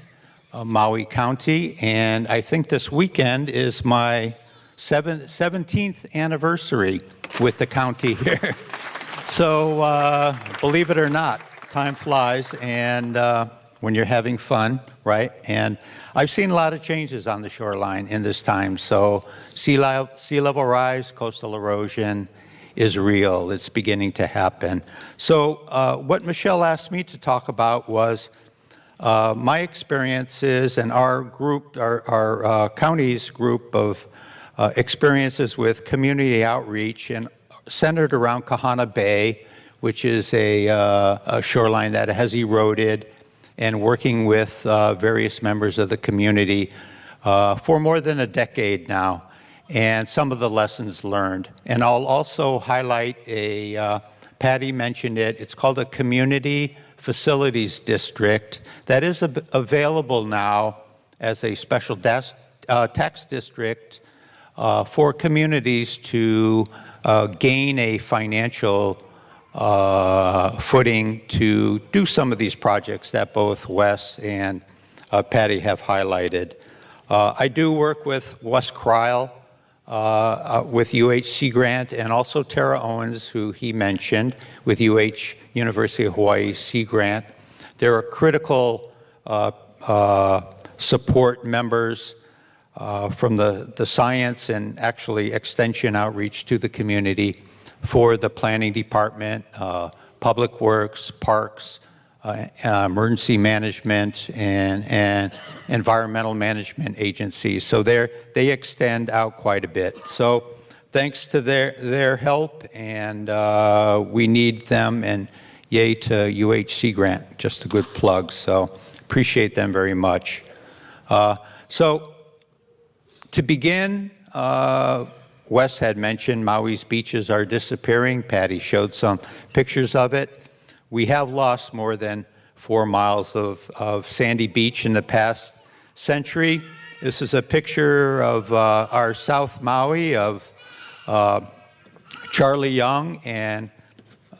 Maui County, and I think this weekend is my 17th anniversary with the county here. So believe it or not, time flies, and when you're having fun, right? And I've seen a lot of changes on the shoreline in this time. So sea level rise, coastal erosion is real. It's beginning to happen. So what Michelle asked me to talk about was my experiences and our group, our county's group of experiences with community outreach and centered around Kahana Bay, which is a shoreline that has eroded, and working with various members of the community for more than a decade now, and some of the lessons learned. And I'll also highlight Patty mentioned it, it's called a Community Facilities District that is available now as a special tax district for communities to gain a financial footing to do some of these projects that both Wes and Patty have highlighted. I do work with Wes Kreil with UH Grant, and also Tara Owens, who he mentioned, with University of Hawaii Sea Grant. They're critical support members from the science and actually extension outreach to the community for the planning department, public works, parks, emergency management, and environmental management agencies. So they extend out quite a bit. So thanks to their help, and we need them, and yay to UH Grant, just a good plug. So appreciate them very much. So to begin, Wes had mentioned Maui's beaches are disappearing. Patty showed some pictures of it. We have lost more than 4 miles of sandy beach in the past century. This is a picture of our South Maui of Charlie Young and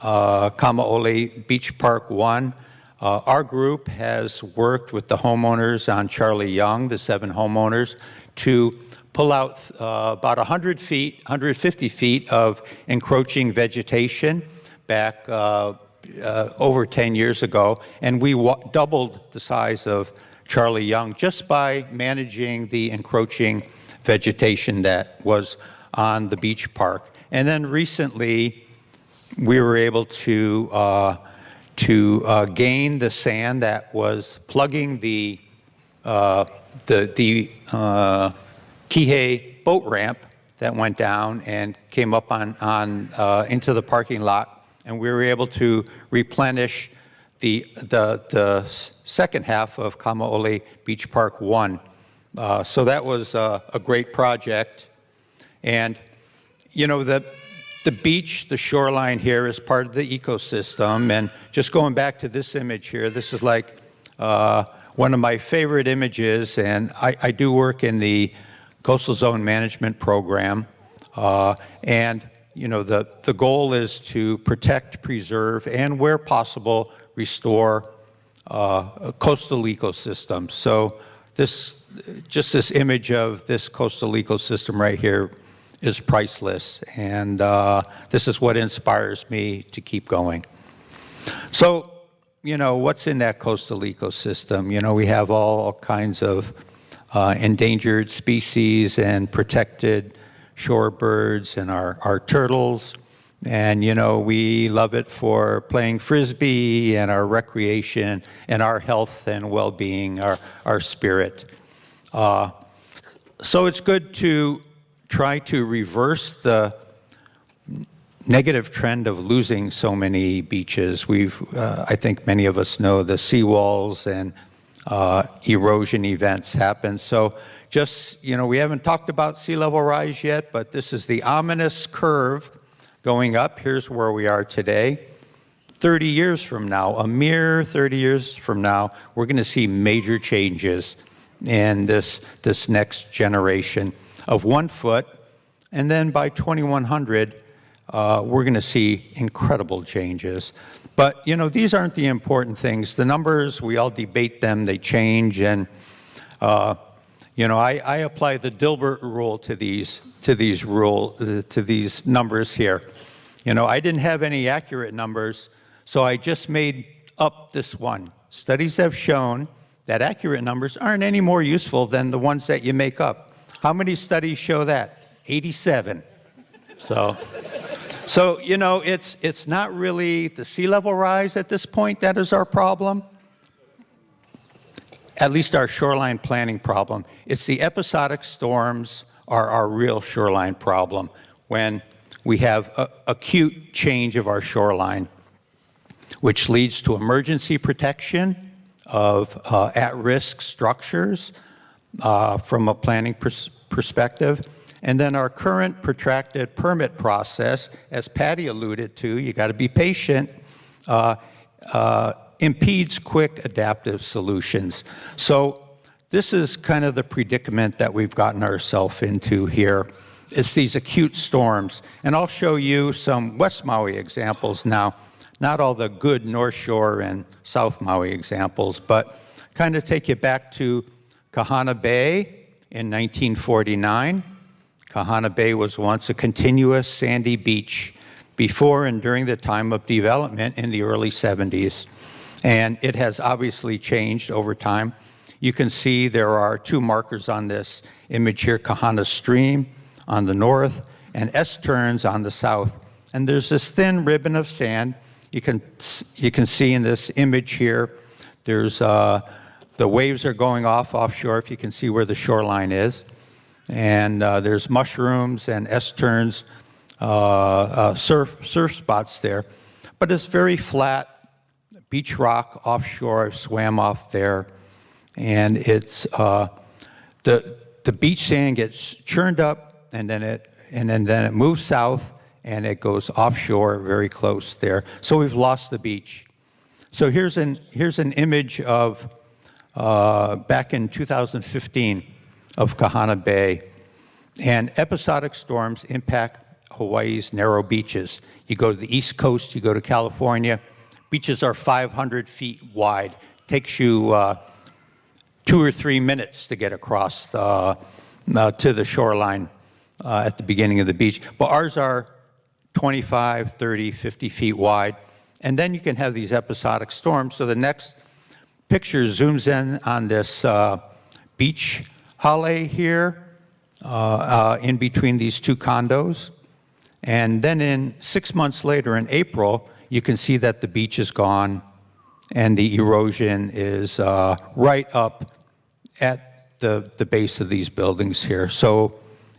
Kamaole Beach Park 1. Our group has worked with the homeowners on Charlie Young, the 7 homeowners, to pull out about 100 feet, 150 feet of encroaching vegetation back over 10 years ago, and we doubled the size of Charlie Young just by managing the encroaching vegetation that was on the beach park. And then recently, we were able to gain the sand that was plugging the Kihei boat ramp that went down and came up into the parking lot, and we were able to replenish the second half of Kamaole Beach Park 1. So that was a great project. And, you know, the beach, the shoreline here is part of the ecosystem. And just going back to this image here, this is like one of my favorite images. And I do work in the Coastal Zone Management Program. And, you know, the goal is to protect, preserve, and where possible, restore coastal ecosystems. So just this image of this coastal ecosystem right here is priceless, and this is what inspires me to keep going. So, you know, what's in that coastal ecosystem? You know, we have all kinds of endangered species and protected shorebirds and our turtles. And, you know, we love it for playing Frisbee and our recreation and our health and well-being, our spirit. So it's good to try to reverse the negative trend of losing so many beaches. I think many of us know the seawalls and erosion events happen. So just, you know, we haven't talked about sea level rise yet, but this is the ominous curve going up. Here's where we are today. 30 years from now, a mere 30 years from now, we're going to see major changes in this next generation of 1 foot. And then by 2100, we're going to see incredible changes. But, you know, these aren't the important things. The numbers, we all debate them, they change. And, you know, I apply the Dilbert rule to these numbers here. You know, I didn't have any accurate numbers, so I just made up this one. Studies have shown that accurate numbers aren't any more useful than the ones that you make up. How many studies show that? 87. So you know, it's not really the sea level rise at this point that is our problem, at least our shoreline planning problem. It's the episodic storms are our real shoreline problem, when we have acute change of our shoreline, which leads to emergency protection of at-risk structures from a planning perspective. And then our current protracted permit process, as Patty alluded to, you got to be patient, impedes quick adaptive solutions. So this is kind of the predicament that we've gotten ourselves into here. It's these acute storms. And I'll show you some West Maui examples now, not all the good North Shore and South Maui examples, but kind of take you back to Kahana Bay in 1949. Kahana Bay was once a continuous sandy beach before and during the time of development in the early 70s. And it has obviously changed over time. You can see there are 2 markers on this image here, Kahana Stream on the north and S-turns on the south. And there's this thin ribbon of sand. You can see in this image here, there's the waves are going offshore, if you can see where the shoreline is. And there's mushrooms and S-turns, surf spots there. But it's very flat, beach rock offshore. I've swam off there. And it's the beach sand gets churned up, and then it moves south, and it goes offshore very close there. So we've lost the beach. So here's an image of back in 2015 of Kahana Bay. And episodic storms impact Hawaii's narrow beaches. You go to the East Coast, you go to California, beaches are 500 feet wide. Takes you 2 or 3 minutes to get across to the shoreline at the beginning of the beach. But ours are 25, 30, 50 feet wide. And then you can have these episodic storms. So the next picture zooms in on this beach hale here. in between these two condos. And then 6 months later, in April, you can see that the beach is gone and the erosion is right up at the base of these buildings here. So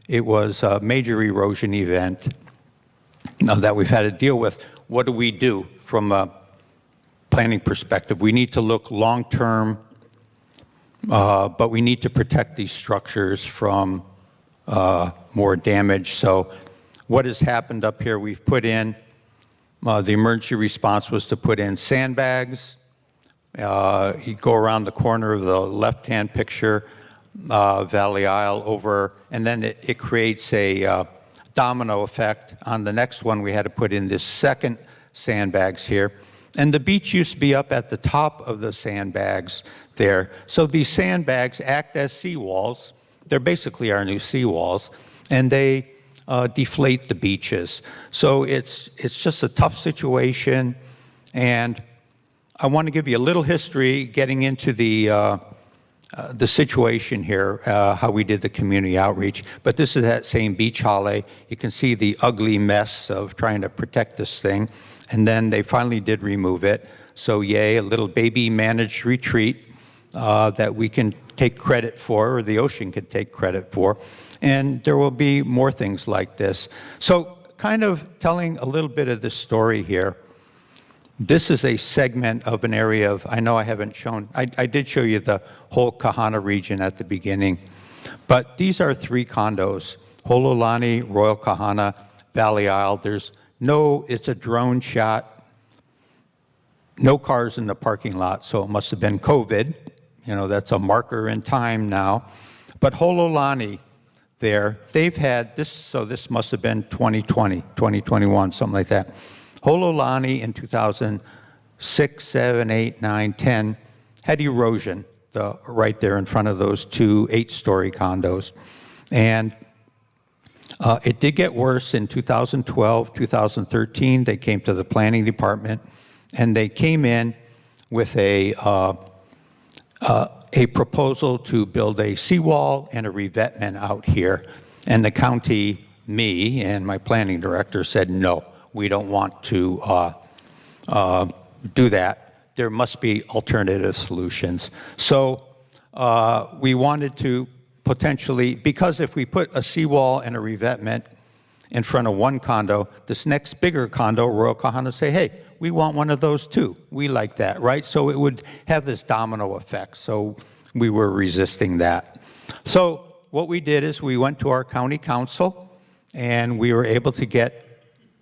it was a major erosion event that we've had to deal with. What do we do from a planning perspective? We need to look long-term, but we need to protect these structures from more damage. So what has happened up here, we've put in, the emergency response was to put in sandbags. You go around the corner of the left-hand picture, Valley Isle over, and then it creates a domino effect. On the next one, we had to put in this second sandbags here. And the beach used to be up at the top of the sandbags there. So these sandbags act as seawalls. They're basically our new seawalls, and they deflate the beaches. So it's just a tough situation, and I want to give you a little history getting into the situation here, how we did the community outreach. But this is that same beach hallway. You can see the ugly mess of trying to protect this thing. And then they finally did remove it. So yay, a little baby managed retreat that we can take credit for, or the ocean can take credit for. And there will be more things like this. So kind of telling a little bit of the story here. This is a segment of an area of, I know I haven't shown, I did show you the whole Kahana region at the beginning, but these are 3 condos, Hololani, Royal Kahana, Valley Isle. There's no, it's a drone shot, no cars in the parking lot, so it must have been COVID. You know, that's a marker in time now. But Hololani there, they've had this, so this must have been 2020, 2021, something like that. Hololani in 2006, 7, 8, 9, 10 had erosion right there in front of those 2 8-story condos. And it did get worse in 2012, 2013. They came to the planning department, and they came in with a proposal to build a seawall and a revetment out here. And the county, me and my planning director said, no, we don't want to do that. There must be alternative solutions. So we wanted to potentially, because if we put a seawall and a revetment in front of one condo, this next bigger condo, Royal Kahana, say, hey, we want one of those too. We like that, right? So it would have this domino effect. So we were resisting that. So what we did is we went to our county council, and we were able to get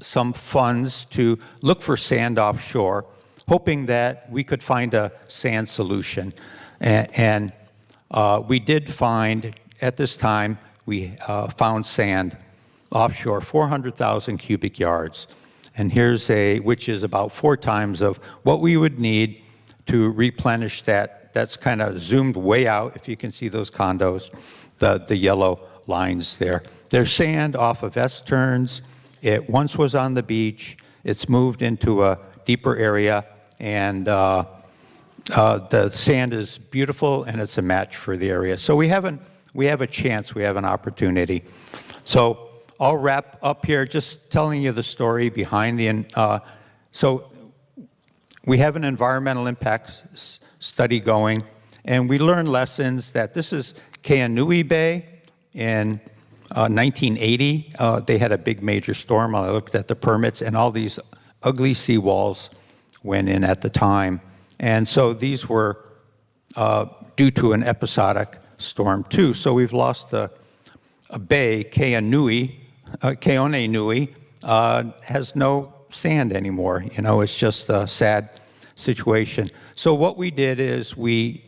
some funds to look for sand offshore, hoping that we could find a sand solution. And we did find, at this time, we found sand offshore, 400,000 cubic yards. And here's which is about 4 times of what we would need to replenish that. That's kind of zoomed way out, if you can see those condos, the yellow lines there. There's sand off of S-turns. It once was on the beach. It's moved into a deeper area, and the sand is beautiful, and it's a match for the area. So we have a chance, we have an opportunity. So I'll wrap up here just telling you the story behind the, so we have an environmental impact study going, and we learned lessons that this is Keanui Bay in 1980. They had a big major storm. I looked at the permits, and all these ugly seawalls went in at the time. And so these were due to an episodic storm too. So we've lost a bay, Keone Nui, has no sand anymore. You know, it's just a sad situation. So what we did is we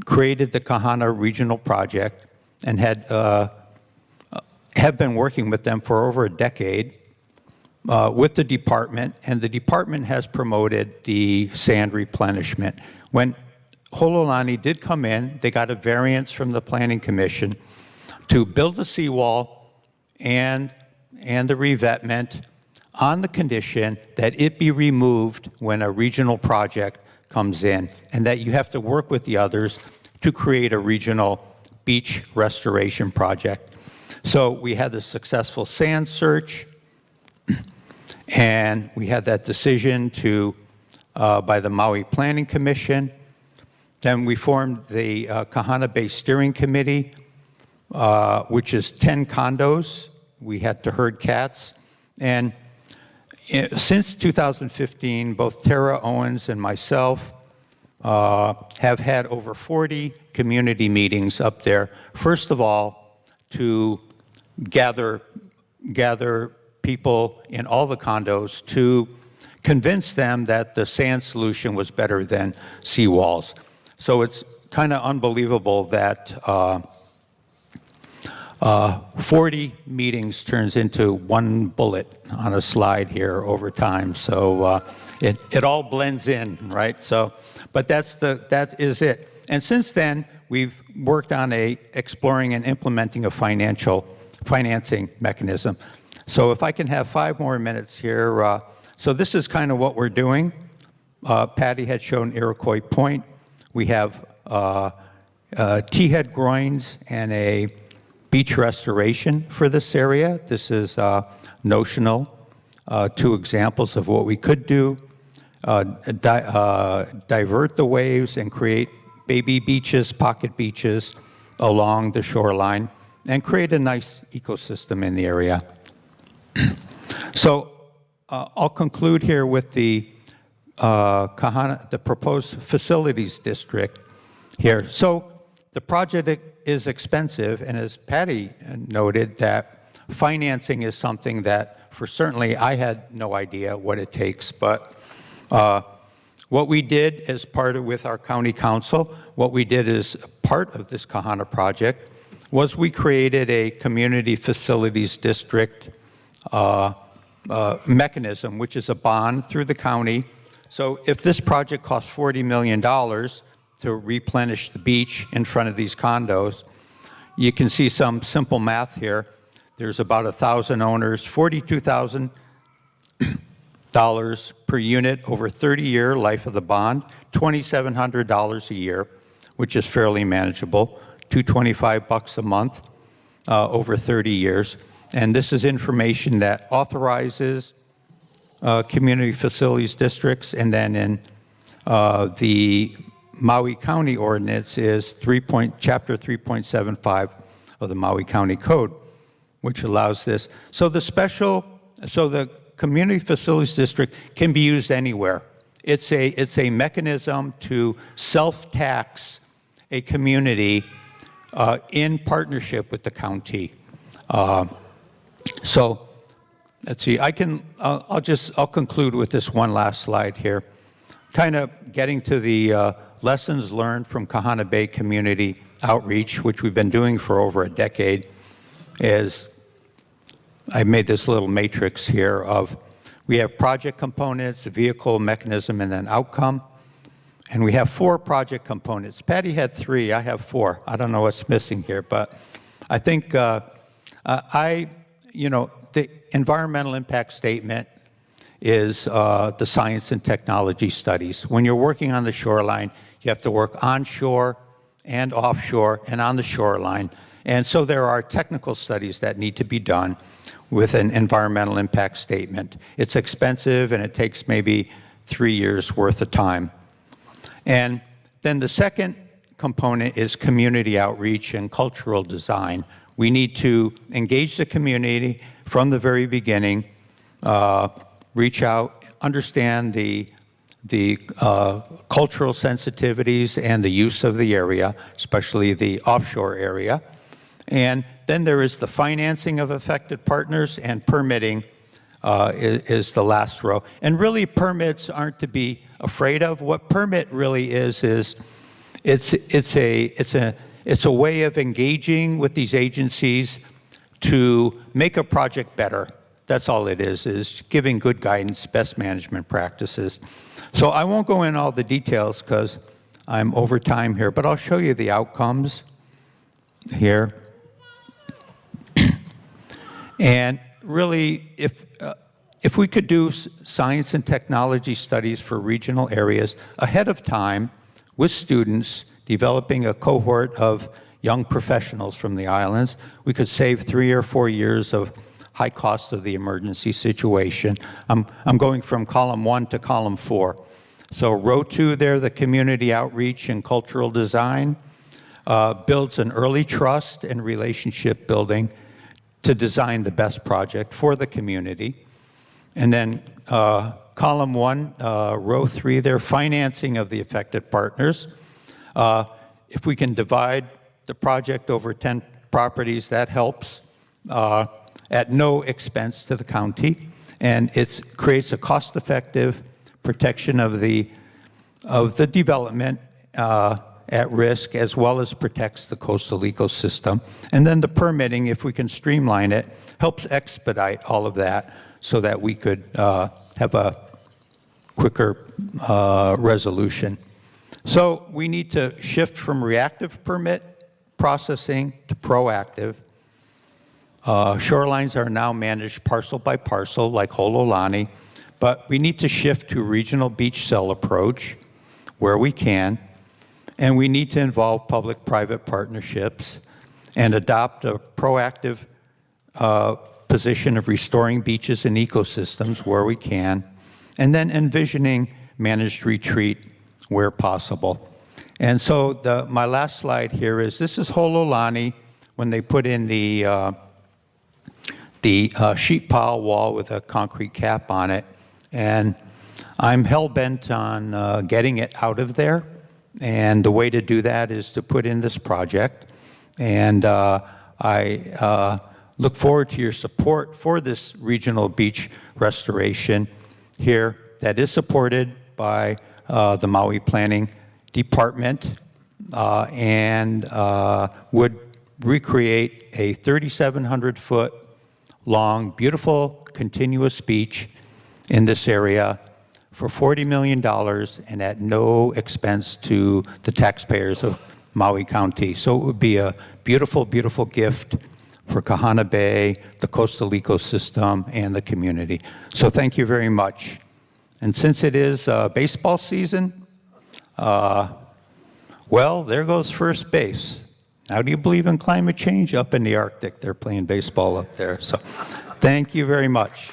created the Kahana Regional Project and have been working with them for over a decade with the department, and the department has promoted the sand replenishment. When Hololani did come in, they got a variance from the Planning Commission to build the seawall and the revetment on the condition that it be removed when a regional project comes in, and that you have to work with the others to create a regional beach restoration project. So we had the successful sand search, and we had that decision by the Maui Planning Commission. Then we formed the Kahana Bay Steering Committee, which is 10 condos. We had to herd cats. And since 2015, both Tara Owens and myself have had over 40 community meetings up there. First of all, to gather people in all the condos to convince them that the sand solution was better than seawalls. So it's kind of unbelievable that 40 meetings turns into one bullet on a slide here over time. So it all blends in, right? So, but that is it. And since then, we've worked on exploring and implementing a financing mechanism. So if I can have 5 more minutes here. So this is kind of what we're doing. Patty had shown Iroquois Point. We have T-head groins and a beach restoration for this area. This is notional. 2 examples of what we could do. Divert the waves and create baby beaches, pocket beaches along the shoreline, and create a nice ecosystem in the area. So I'll conclude here with the proposed facilities district here. So the project is expensive, and as Patty noted, that financing is something that, for certainly, I had no idea what it takes. But what we did as part of with our county council, what we did as part of this Kahana project, was we created a community facilities district mechanism, which is a bond through the county. So if this project costs $40 million to replenish the beach in front of these condos, you can see some simple math here. There's about 1,000 owners, $42,000 per unit over 30-year life of the bond, $2,700 a year, which is fairly manageable, $225 a month over 30 years. And this is information that authorizes community facilities districts, and then in the Maui County ordinance is chapter 3.75 of the Maui County Code, which allows this. So the community facilities district can be used anywhere. It's a mechanism to self-tax a community in partnership with the county. So let's see. I'll conclude with this one last slide here, kind of getting to the lessons learned from Kahana Bay community outreach, which we've been doing for over a decade. Is I made this little matrix here of we have project components, vehicle, mechanism, and then outcome. And we have 4 project components. Patty had 3, I have 4. I don't know what's missing here, but I think the environmental impact statement is the science and technology studies. When you're working on the shoreline, you have to work onshore and offshore and on the shoreline. And so there are technical studies that need to be done with an environmental impact statement. It's expensive, and it takes maybe 3 years worth of time. And then the second component is community outreach and cultural design. We need to engage the community from the very beginning, reach out, understand the cultural sensitivities and the use of the area, especially the offshore area. And then there is the financing of affected partners, and permitting is the last row. And really, permits aren't to be afraid of. What permit really is it's a way of engaging with these agencies to make a project better. That's all it is giving good guidance, best management practices. So I won't go in all the details because I'm over time here, but I'll show you the outcomes here. And really, if we could do science and technology studies for regional areas ahead of time with students, developing a cohort of young professionals from the islands, we could save 3 or 4 years of high costs of the emergency situation. I'm going from column 1 to column 4. So row 2 there, the community outreach and cultural design, builds an early trust and relationship building to design the best project for the community. And then column 1, row 3 there, financing of the affected partners. If we can divide the project over 10 properties, that helps at no expense to the county. And it creates a cost-effective protection of the development at risk, as well as protects the coastal ecosystem. And then the permitting, if we can streamline it, helps expedite all of that so that we could have a quicker resolution. So we need to shift from reactive permit processing to proactive. Shorelines are now managed parcel by parcel, like Hololani, but we need to shift to a regional beach cell approach where we can, and we need to involve public-private partnerships and adopt a proactive position of restoring beaches and ecosystems where we can, and then envisioning managed retreat where possible. And so my last slide here is, this is Hololani when they put in the sheet pile wall with a concrete cap on it. And I'm hell-bent on getting it out of there. And the way to do that is to put in this project. And I look forward to your support for this regional beach restoration here that is supported by the Maui Planning Department and would recreate a 3,700-foot long, beautiful, continuous beach in this area for $40 million and at no expense to the taxpayers of Maui County. So it would be a beautiful, beautiful gift for Kahana Bay, the coastal ecosystem, and the community. So thank you very much. And since it is baseball season, well, there goes first base. How do you believe in climate change? Up in the Arctic, they're playing baseball up there. So thank you very much.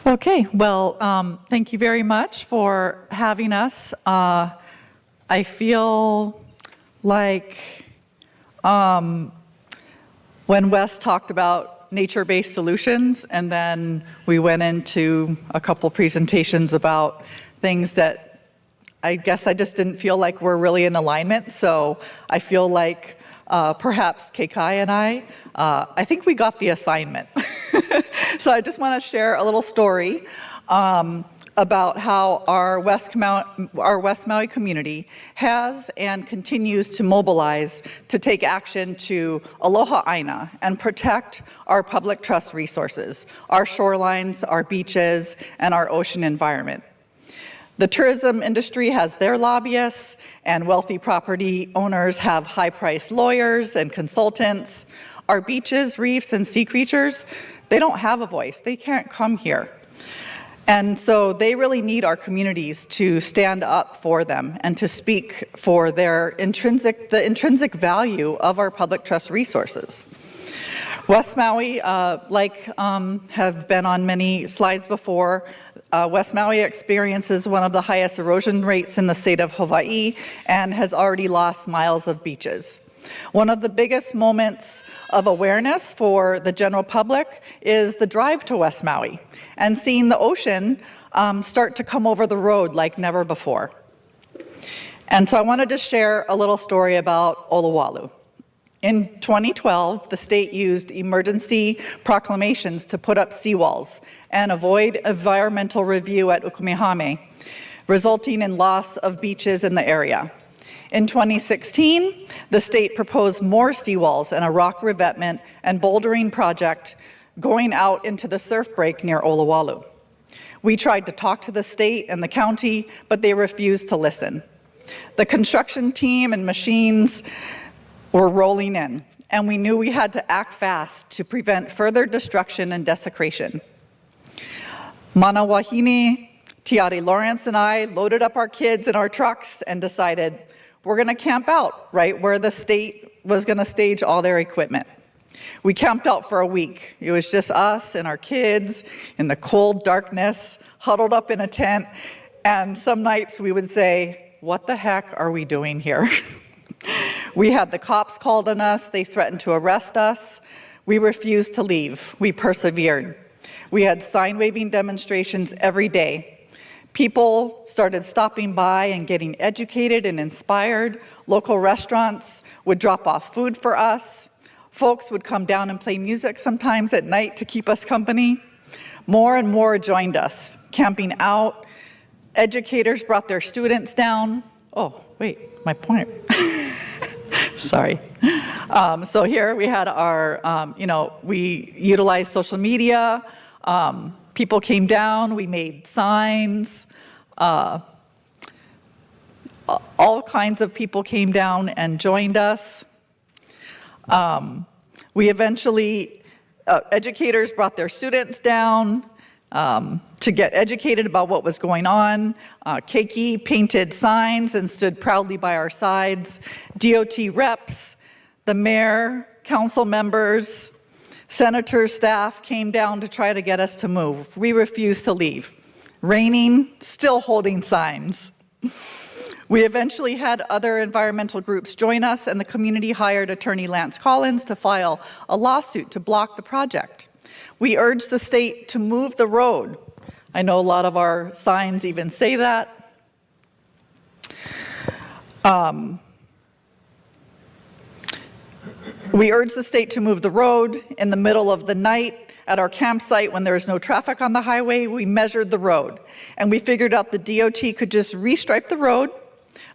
Okay, well, thank you very much for having us. I feel like when Wes talked about nature-based solutions, and then we went into a couple presentations about things that I guess I just didn't feel like we're really in alignment. So I feel like perhaps Kekai and I think we got the assignment. So I just want to share a little story about how our West Maui community has and continues to mobilize to take action to aloha aina and protect our public trust resources, our shorelines, our beaches, and our ocean environment. The tourism industry has their lobbyists, and wealthy property owners have high-priced lawyers and consultants. Our beaches, reefs, and sea creatures, they don't have a voice. They can't come here. And so they really need our communities to stand up for them and to speak for the intrinsic value of our public trust resources. West Maui, have been on many slides before, West Maui experiences one of the highest erosion rates in the state of Hawaii and has already lost miles of beaches. One of the biggest moments of awareness for the general public is the drive to West Maui and seeing the ocean start to come over the road like never before. And so I wanted to share a little story about Olowalu. In 2012, the state used emergency proclamations to put up seawalls and avoid environmental review at Ukumehame, resulting in loss of beaches in the area. In 2016, the state proposed more seawalls and a rock revetment and bouldering project going out into the surf break near Olowalu. We tried to talk to the state and the county, but they refused to listen. The construction team and machines were rolling in, and we knew we had to act fast to prevent further destruction and desecration. Mana Wahine, Tiare Lawrence, and I loaded up our kids in our trucks and decided we're going to camp out right where the state was going to stage all their equipment. We camped out for a week. It was just us and our kids in the cold darkness, huddled up in a tent. And some nights we would say, what the heck are we doing here? We had the cops called on us. They threatened to arrest us. We refused to leave. We persevered. We had sign-waving demonstrations every day. People started stopping by and getting educated and inspired. Local restaurants would drop off food for us. Folks would come down and play music sometimes at night to keep us company. More and more joined us, camping out. Educators brought their students down. Oh, wait, my point. Sorry. So here we had our, we utilized social media. People came down, we made signs. All kinds of people came down and joined us. We eventually, educators brought their students down to get educated about what was going on. Keiki painted signs and stood proudly by our sides. DOT reps, the mayor, council members, senators, staff came down to try to get us to move. We refused to leave. Raining, still holding signs. We eventually had other environmental groups join us, and the community hired attorney Lance Collins to file a lawsuit to block the project. We urged the state to move the road. I know a lot of our signs even say that. We urged the state to move the road. In the middle of the night at our campsite when there was no traffic on the highway, we measured the road. And we figured out the DOT could just restripe the road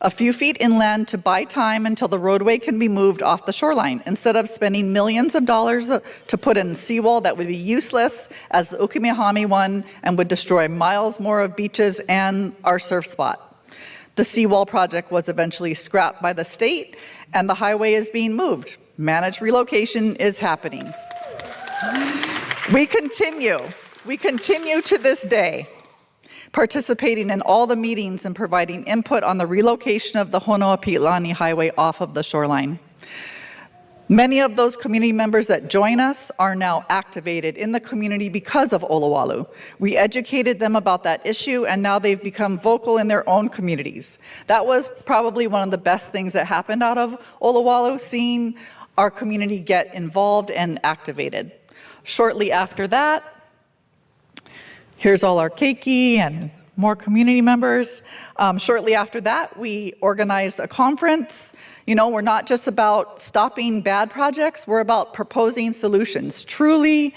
a few feet inland to buy time until the roadway can be moved off the shoreline, instead of spending millions of dollars to put in a seawall that would be useless as the Ukimihami one and would destroy miles more of beaches and our surf spot. The seawall project was eventually scrapped by the state, and the highway is being moved. Managed relocation is happening. We continue to this day, participating in all the meetings and providing input on the relocation of the Honoapi'ilani Highway off of the shoreline. Many of those community members that join us are now activated in the community because of Olowalu. We educated them about that issue, and now they've become vocal in their own communities. That was probably one of the best things that happened out of Olowalu, seeing our community get involved and activated. Shortly after that, here's all our keiki and more community members. Shortly after that, we organized a conference. You know, we're not just about stopping bad projects, we're about proposing solutions, truly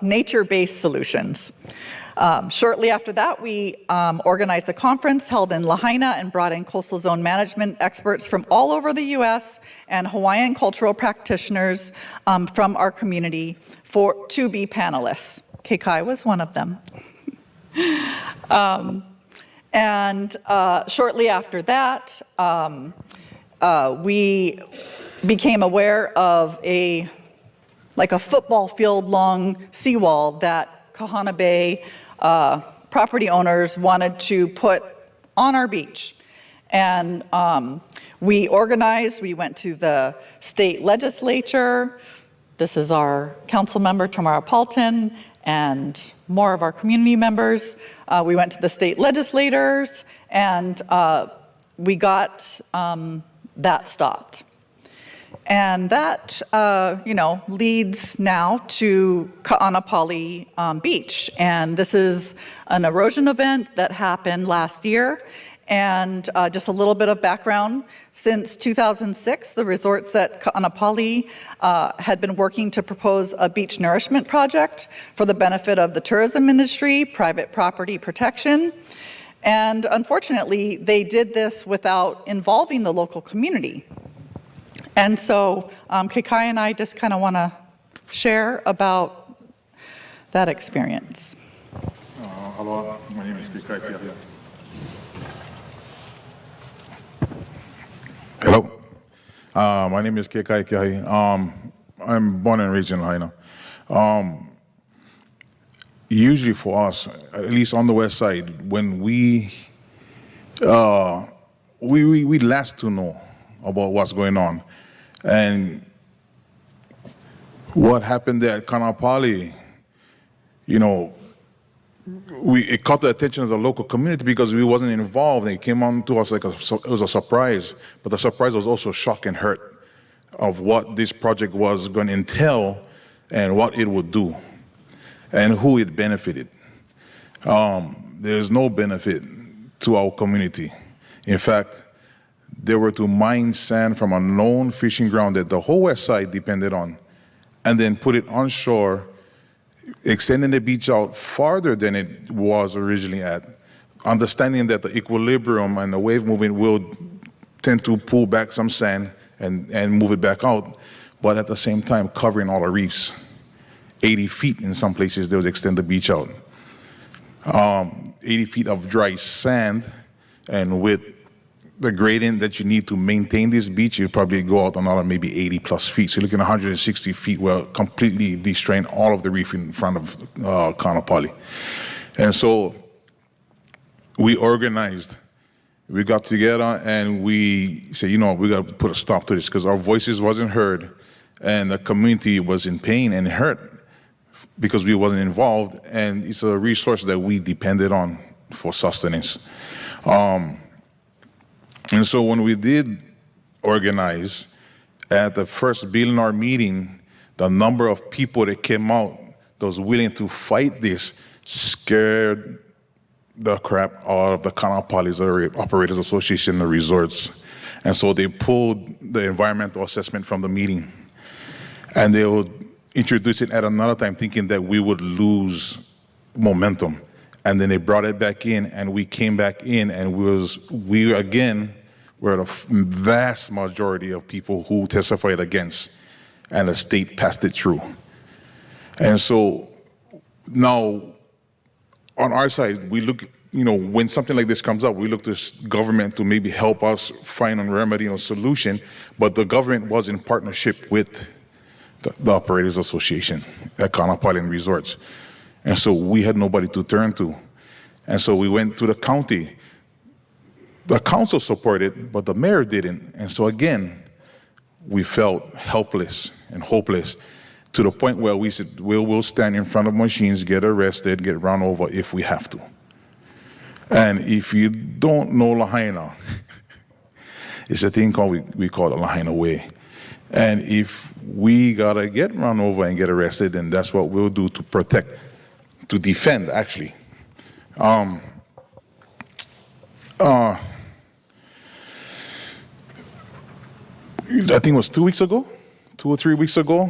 nature-based solutions. Shortly after that, we organized a conference held in Lahaina and brought in coastal zone management experts from all over the US and Hawaiian cultural practitioners from our community to be panelists. Kekai was one of them. Shortly after that, we became aware of a football field long seawall that Kahana Bay property owners wanted to put on our beach. And we organized, we went to the state legislature. This is our council member, Tamara Paulton, and more of our community members. We went to the state legislators, and we got that stopped. And that, leads now to Ka'anapali Beach. And this is an erosion event that happened last year. And just a little bit of background, since 2006, the resorts at Ka'anapali had been working to propose a beach nourishment project for the benefit of the tourism industry, private property protection. And unfortunately, they did this without involving the local community. And so Kekai and I just kind of want to share about that experience. Hello, my name is Kekai Piahia. Hello, my name is Kekai Piahia. I'm born and raised in Lahaina. Usually for us, at least on the west side, when we we last to know about what's going on. And what happened there at Kanapali, you know, it caught the attention of the local community because we wasn't involved. It came on to us like it was a surprise, but the surprise was also shock and hurt of what this project was going to entail and what it would do and who it benefited. There's no benefit to our community. In fact, they were to mine sand from a known fishing ground that the whole west side depended on, and then put it onshore, extending the beach out farther than it was originally at, understanding that the equilibrium and the wave movement will tend to pull back some sand and move it back out, but at the same time covering all the reefs. 80 feet in some places, they would extend the beach out. 80 feet of dry sand, and with the gradient that you need to maintain this beach, you'd probably go out another maybe 80 plus feet. So you're looking at 160 feet, well, completely destroying all of the reef in front of Kanapali. And so we organized. We got together and we said, you know, we got to put a stop to this because our voices wasn't heard and the community was in pain and hurt because we wasn't involved, and it's a resource that we depended on for sustenance. And so when we did organize, at the first Billionaire meeting, the number of people that came out that was willing to fight this scared the crap out of the Kanapali Operators Association and the resorts. And so they pulled the environmental assessment from the meeting. And they would introduce it at another time thinking that we would lose momentum. And then they brought it back in, and we came back in, and we again were the vast majority of people who testified against, and the state passed it through. And so now, on our side, we look, you know, when something like this comes up, we look to government to maybe help us find a remedy or solution, but the government was in partnership with the Operators Association at Kanapali Resorts. And so we had nobody to turn to. And so we went to the county. The council supported, but the mayor didn't. And so again, we felt helpless and hopeless to the point where we said, we'll stand in front of machines, get arrested, get run over if we have to. And if you don't know Lahaina, it's a thing we call the Lahaina way. And if we gotta get run over and get arrested, then that's what we'll do to protect, to defend, actually. I think it was 2 weeks ago, 2 or 3 weeks ago,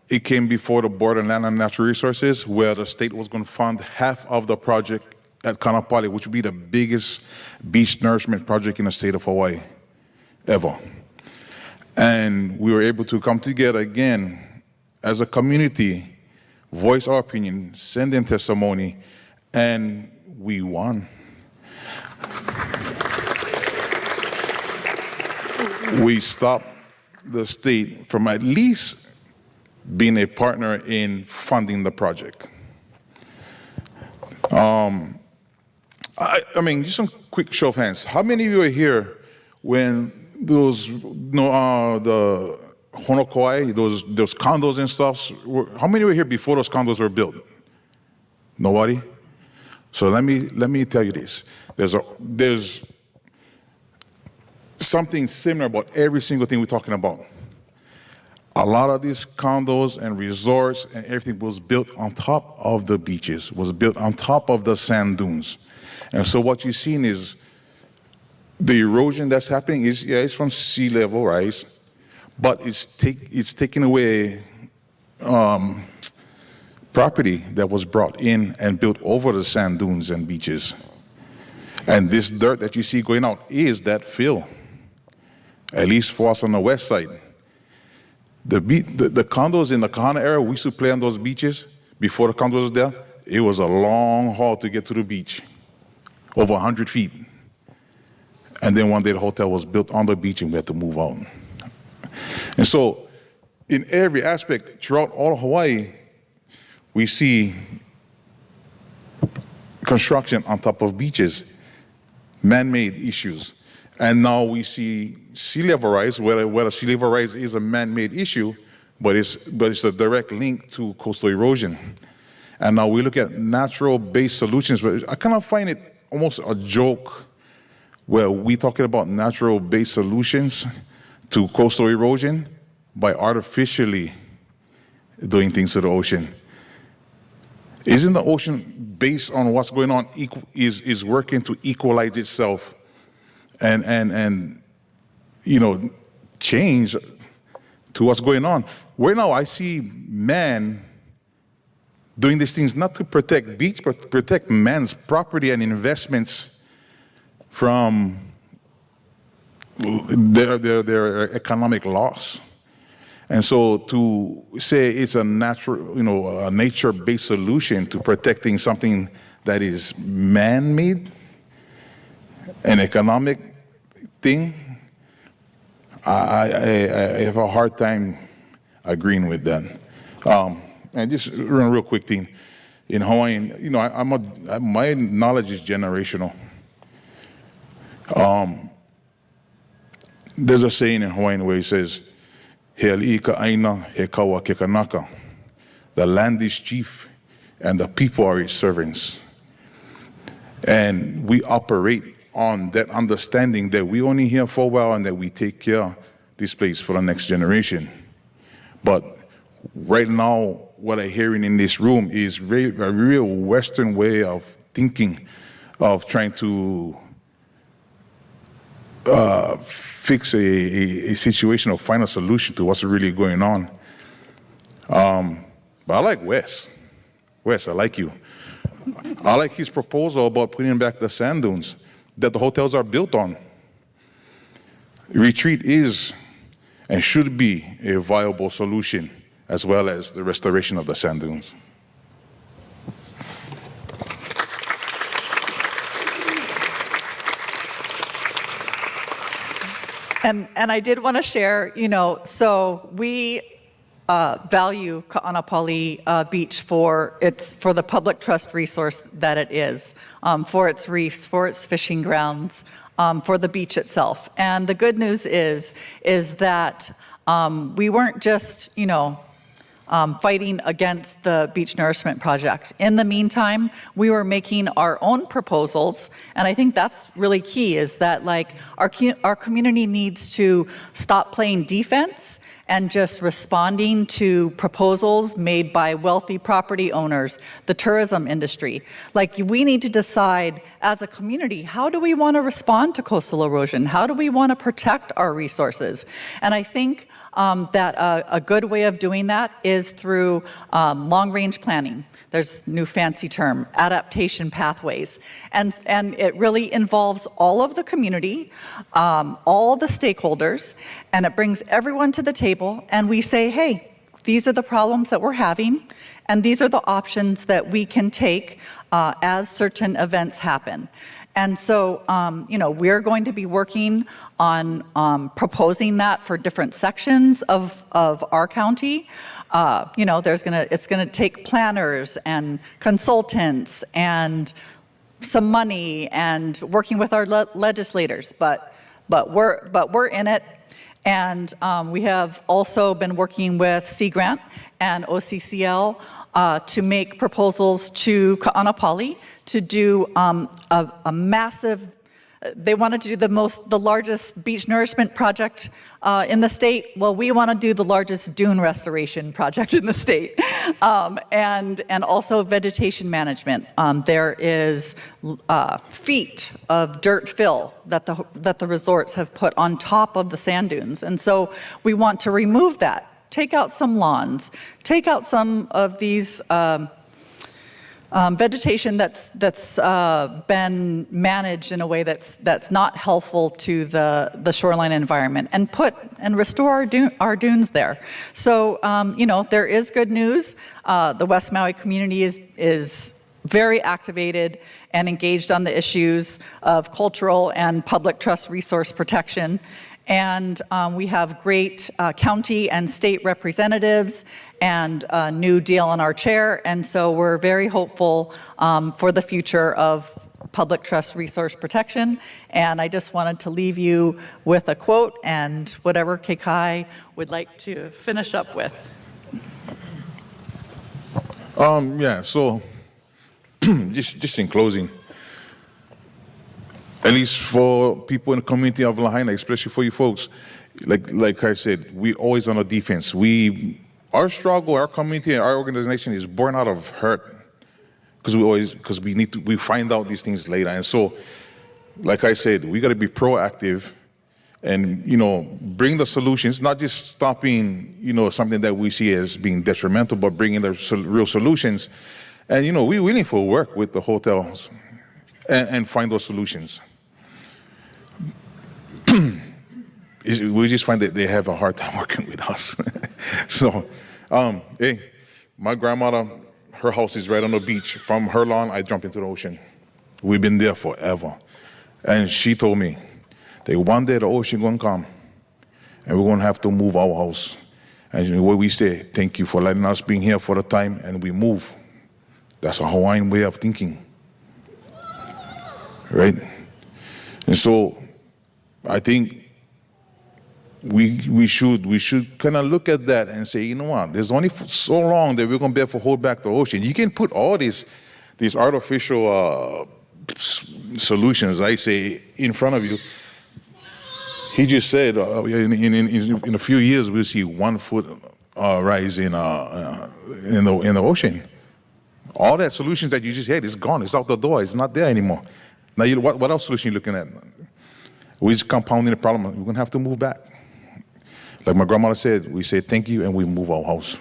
it came before the Board of Land and Natural Resources where the state was going to fund half of the project at Kanapali, which would be the biggest beach nourishment project in the state of Hawaii ever. And we were able to come together again as a community, voice our opinion, send in testimony, and we won. We stopped the state from at least being a partner in funding the project. I mean, just some quick show of hands. How many of you were here when those, the Honoko'ai, those condos and stuff, how many were here before those condos were built? Nobody? So let me tell you this. There's something similar about every single thing we're talking about. A lot of these condos and resorts and everything was built on top of the beaches, was built on top of the sand dunes. And so what you're seeing is the erosion that's happening is, yeah, it's from sea level rise, but it's taking away property that was brought in and built over the sand dunes and beaches. And this dirt that you see going out is that fill, at least for us on the west side. The condos in the Kahana area, we used to play on those beaches before the condos was there. It was a long haul to get to the beach, over 100 feet. And then one day the hotel was built on the beach and we had to move out. And so in every aspect throughout all of Hawaii, we see construction on top of beaches, man-made issues. And now we see sea level rise, whether sea level rise is a man-made issue, but it's a direct link to coastal erosion. And now we look at natural-based solutions. I kind of find it almost a joke where we're talking about natural-based solutions to coastal erosion by artificially doing things to the ocean. Isn't the ocean, based on what's going on, is working to equalize itself and change to what's going on? Right now, I see man doing these things not to protect beach, but to protect man's property and investments from their economic loss. And so to say it's a natural, a nature-based solution to protecting something that is man-made, an economic thing, I have a hard time agreeing with that. And just run a real quick thing. In Hawaiian, my knowledge is generational. There's a saying in Hawaiian where it says, "He ali'i ka aina, he kaua ke kanaka." The land is chief, and the people are its servants. And we operate on that understanding that we only here for a while and that we take care of this place for the next generation. But right now, what I'm hearing in this room is a real Western way of thinking, of trying to fix a situation or find a solution to what's really going on. But I like Wes. Wes, I like you. I like his proposal about putting back the sand dunes that the hotels are built on. Retreat is and should be a viable solution, as well as the restoration of the sand dunes. And I did want to share, so we value Ka'anapali Beach for the public trust resource that it is, for its reefs, for its fishing grounds, for the beach itself. And the good news is that we weren't just, fighting against the beach nourishment project. In the meantime, we were making our own proposals, and I think that's really key, is that our community needs to stop playing defense and just responding to proposals made by wealthy property owners, the tourism industry. We need to decide as a community, how do we want to respond to coastal erosion? How do we want to protect our resources? And I think that a good way of doing that is through long-range planning. There's a new fancy term, adaptation pathways. And it really involves all of the community, all the stakeholders, and it brings everyone to the table, and we say, hey, these are the problems that we're having, and these are the options that we can take as certain events happen. And so, we're going to be working on proposing that for different sections of our county. It's gonna take planners and consultants and some money and working with our legislators, but we're in it. And we have also been working with Sea Grant and OCCL to make proposals to Ka'anapali to do a massive, they wanted to do the largest beach nourishment project in the state. Well, we want to do the largest dune restoration project in the state, and also vegetation management. There is feet of dirt fill that the resorts have put on top of the sand dunes, and so we want to remove that. Take out some lawns, take out some of these vegetation that's been managed in a way that's not helpful to the shoreline environment, and restore our dunes there. So there is good news. The West Maui community is very activated and engaged on the issues of cultural and public trust resource protection. And we have great county and state representatives and a new deal on our chair. And so we're very hopeful for the future of public trust resource protection. And I just wanted to leave you with a quote and whatever Kekai would like to finish up with. Yeah, so just in closing, at least for people in the community of Lahaina, especially for you folks, like I said, we always on the defense. Our struggle, our community, our organization is born out of hurt because we find out these things later. And so, like I said, we got to be proactive and, bring the solutions, not just stopping, something that we see as being detrimental, but bringing the real solutions. And, we're willing for work with the hotels and find those solutions. We just find that they have a hard time working with us. So, hey, my grandmother, her house is right on the beach. From her lawn, I jump into the ocean. We've been there forever. And she told me that one day the ocean gonna come and we're gonna have to move our house. And what we say, thank you for letting us be here for the time, and we move. That's a Hawaiian way of thinking, right? And so I think we should kind of look at that and say, you know what, there's only so long that we're going to be able to hold back the ocean. You can put all these artificial solutions, I say, in front of you. He just said in a few years we'll see 1 foot rise in the ocean. All that solutions that you just had is gone. It's out the door. It's not there anymore. Now, what else solution are you looking at? We're just compounding the problem. We're going to have to move back. Like my grandmother said, we say thank you and we move our house.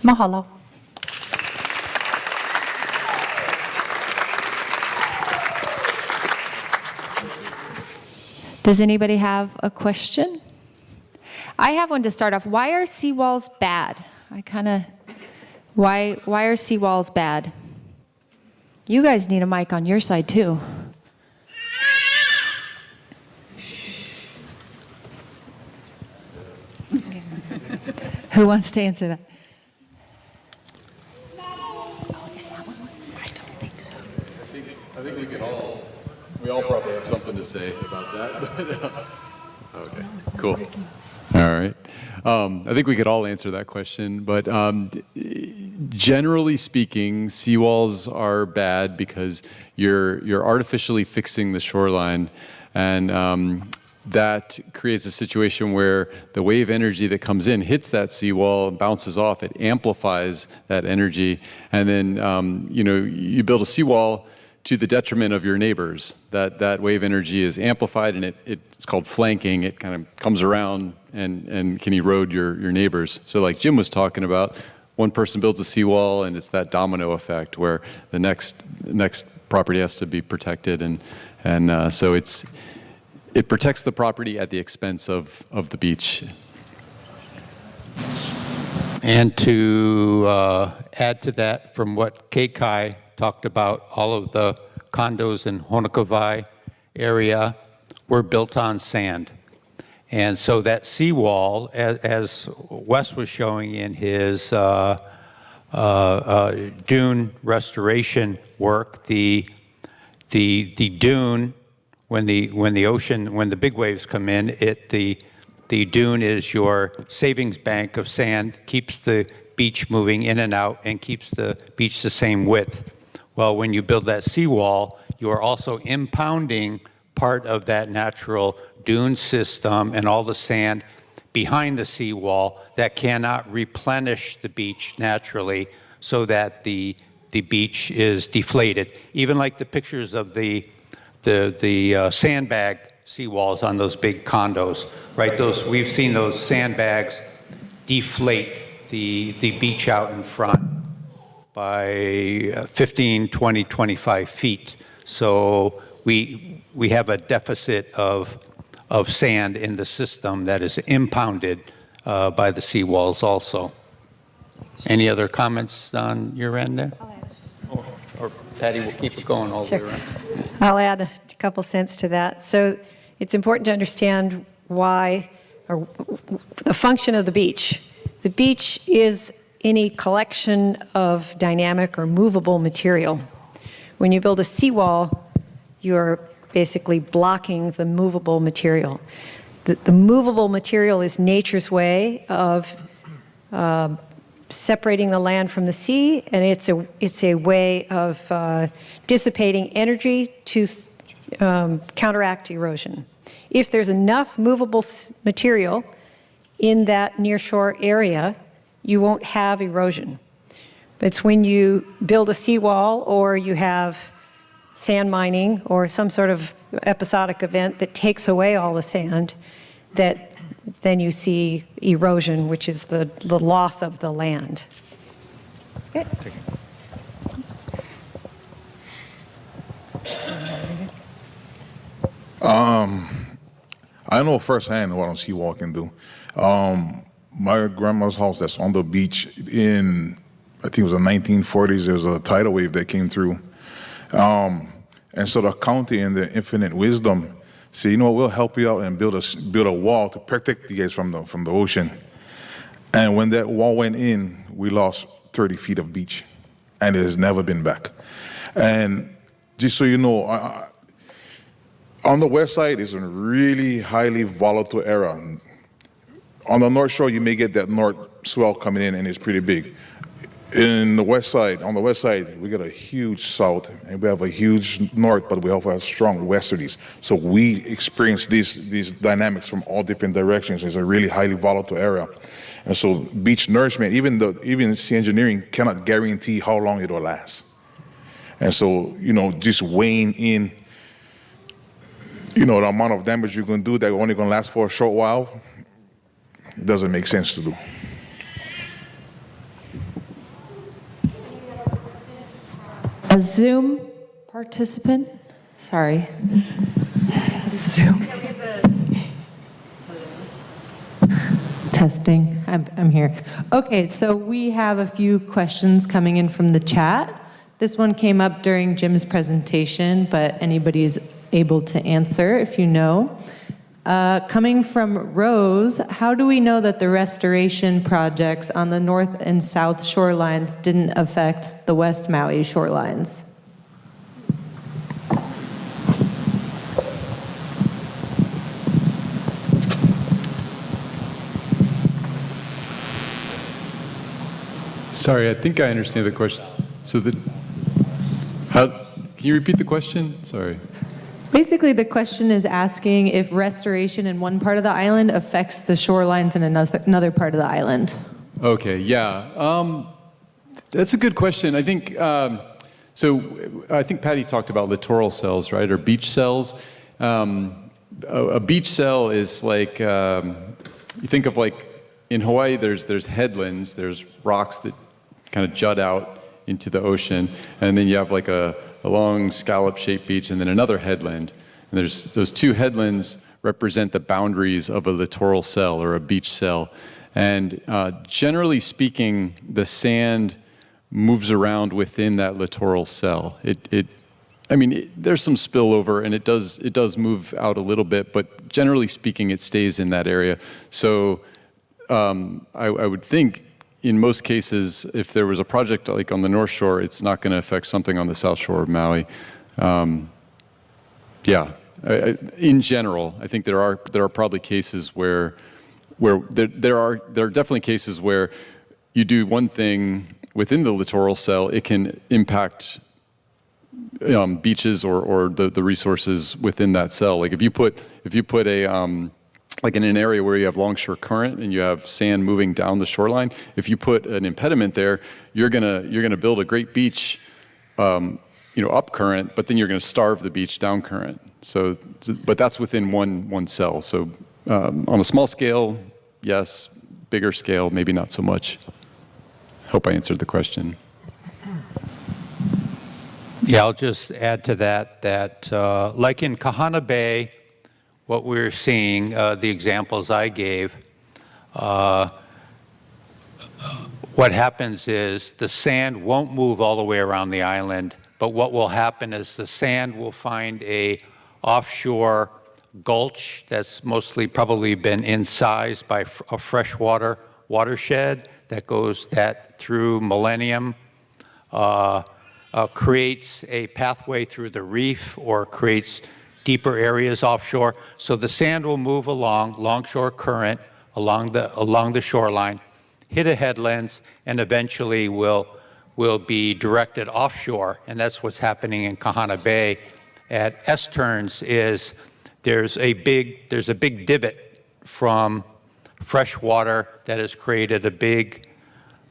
Mahalo. Does anybody have a question? I have one to start off. Why are seawalls bad? Why are seawalls bad? You guys need a mic on your side too. Who wants to answer that? Oh, is that one? I don't think so. I think we all probably have something to say about that. Okay, cool. All right. I think we could all answer that question, but generally speaking, seawalls are bad because you're artificially fixing the shoreline, and that creates a situation where the wave energy that comes in hits that seawall and bounces off. It amplifies that energy, and then you build a seawall to the detriment of your neighbors. That wave energy is amplified, and it's called flanking. It kind of comes around and can erode your neighbors. So like Jim was talking about, one person builds a seawall, and it's that domino effect where the next property has to be protected, and so it protects the property at the expense of the beach. And to add to that, from what Kekai talked about, all of the condos in Honokavai area were built on sand. And so that seawall, as Wes was showing in his dune restoration work, the dune, when the big waves come in, the dune is your savings bank of sand, keeps the beach moving in and out, and keeps the beach the same width. Well, when you build that seawall, you are also impounding part of that natural dune system and all the sand behind the seawall that cannot replenish the beach naturally, so that the beach is deflated. Even like the pictures of the sandbag seawalls on those big condos, right? We've seen those sandbags deflate the beach out in front by 15, 20, 25 feet. So we have a deficit of sand in the system that is impounded by the seawalls also. Any other comments on your end there? Or Patty will keep it going all the way around. I'll add a couple cents to that. So it's important to understand why, or the function of the beach. The beach is any collection of dynamic or movable material. When you build a seawall, you're basically blocking the movable material. The movable material is nature's way of separating the land from the sea, and it's a way of dissipating energy to counteract erosion. If there's enough movable material in that nearshore area, you won't have erosion. It's when you build a seawall or you have sand mining or some sort of episodic event that takes away all the sand that then you see erosion, which is the loss of the land. Okay. I know firsthand what a seawall can do. My grandma's house that's on the beach in, I think it was the 1940s, there's a tidal wave that came through. And so the county in their infinite wisdom said, you know what, we'll help you out and build a wall to protect you guys from the ocean. And when that wall went in, we lost 30 feet of beach, and it has never been back. And just so you know, on the west side is a really highly volatile area. On the north shore, you may get that north swell coming in, and it's pretty big. On the west side, we got a huge south, and we have a huge north, but we also have strong westerlies. So we experience these dynamics from all different directions. It's a really highly volatile area. And so beach nourishment, even sea engineering cannot guarantee how long it'll last. And so, just weighing in, the amount of damage you can do that only going to last for a short while, it doesn't make sense to do. A Zoom participant? Sorry. Zoom. Testing. I'm here. Okay, so we have a few questions coming in from the chat. This one came up during Jim's presentation, but anybody's able to answer if you know. Coming from Rose, how do we know that the restoration projects on the north and south shorelines didn't affect the West Maui shorelines? Sorry, I think I understand the question. So can you repeat the question? Sorry. Basically, the question is asking if restoration in one part of the island affects the shorelines in another part of the island. Okay, yeah. That's a good question. I think, I think Patty talked about littoral cells, right, or beach cells. A beach cell is like, you think of like, in Hawaii, there's headlands, there's rocks that kind of jut out into the ocean, and then you have like a long scallop-shaped beach and then another headland. And there's those two headlands represent the boundaries of a littoral cell or a beach cell. And generally speaking, the sand moves around within that littoral cell. There's some spillover, and it does move out a little bit, but generally speaking, it stays in that area. So I would think in most cases, if there was a project like on the North Shore, it's not going to affect something on the South Shore of Maui. In general, I think there are probably cases where there are definitely cases where you do one thing within the littoral cell, it can impact beaches or the resources within that cell. Like if you put a like in an area where you have longshore current and you have sand moving down the shoreline, if you put an impediment there, you're gonna build a great beach, up current, but then you're gonna starve the beach down current. So, but that's within one cell. So on a small scale, yes. Bigger scale, maybe not so much. Hope I answered the question. Yeah, I'll just add to that like in Kahana Bay, what we're seeing, the examples I gave, what happens is the sand won't move all the way around the island, but what will happen is the sand will find a offshore gulch that's mostly probably been incised by a freshwater watershed that through millennium creates a pathway through the reef or creates deeper areas offshore. So the sand will move along longshore current along the shoreline, hit a headlands, and eventually will be directed offshore. And that's what's happening in Kahana Bay at S-turns. Is there's a big divot from fresh water that has created a big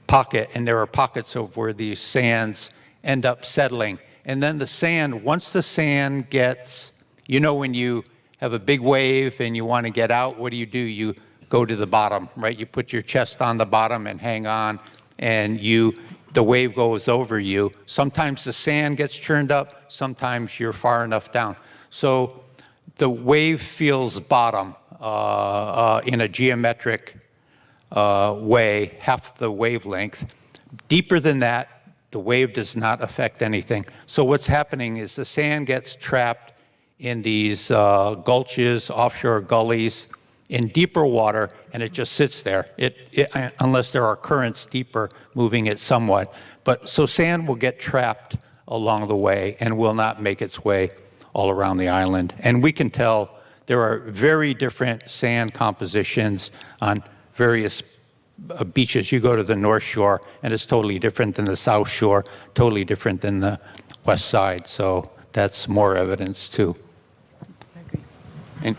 pocket, and there are pockets of where these sands end up settling. And then the sand, once the sand gets, you know, when you have a big wave and you want to get out, what do? You go to the bottom, right? You put your chest on the bottom and hang on, and the wave goes over you. Sometimes the sand gets churned up, sometimes you're far enough down. So the wave feels bottom in a geometric way, half the wavelength. Deeper than that, the wave does not affect anything. So what's happening is the sand gets trapped in these gulches, offshore gullies, in deeper water, and it just sits there, unless there are currents deeper moving it somewhat. But so sand will get trapped along the way and will not make its way all around the island. And we can tell there are very different sand compositions on various beaches. You go to the North Shore, and it's totally different than the South Shore, totally different than the West Side. So that's more evidence, too. And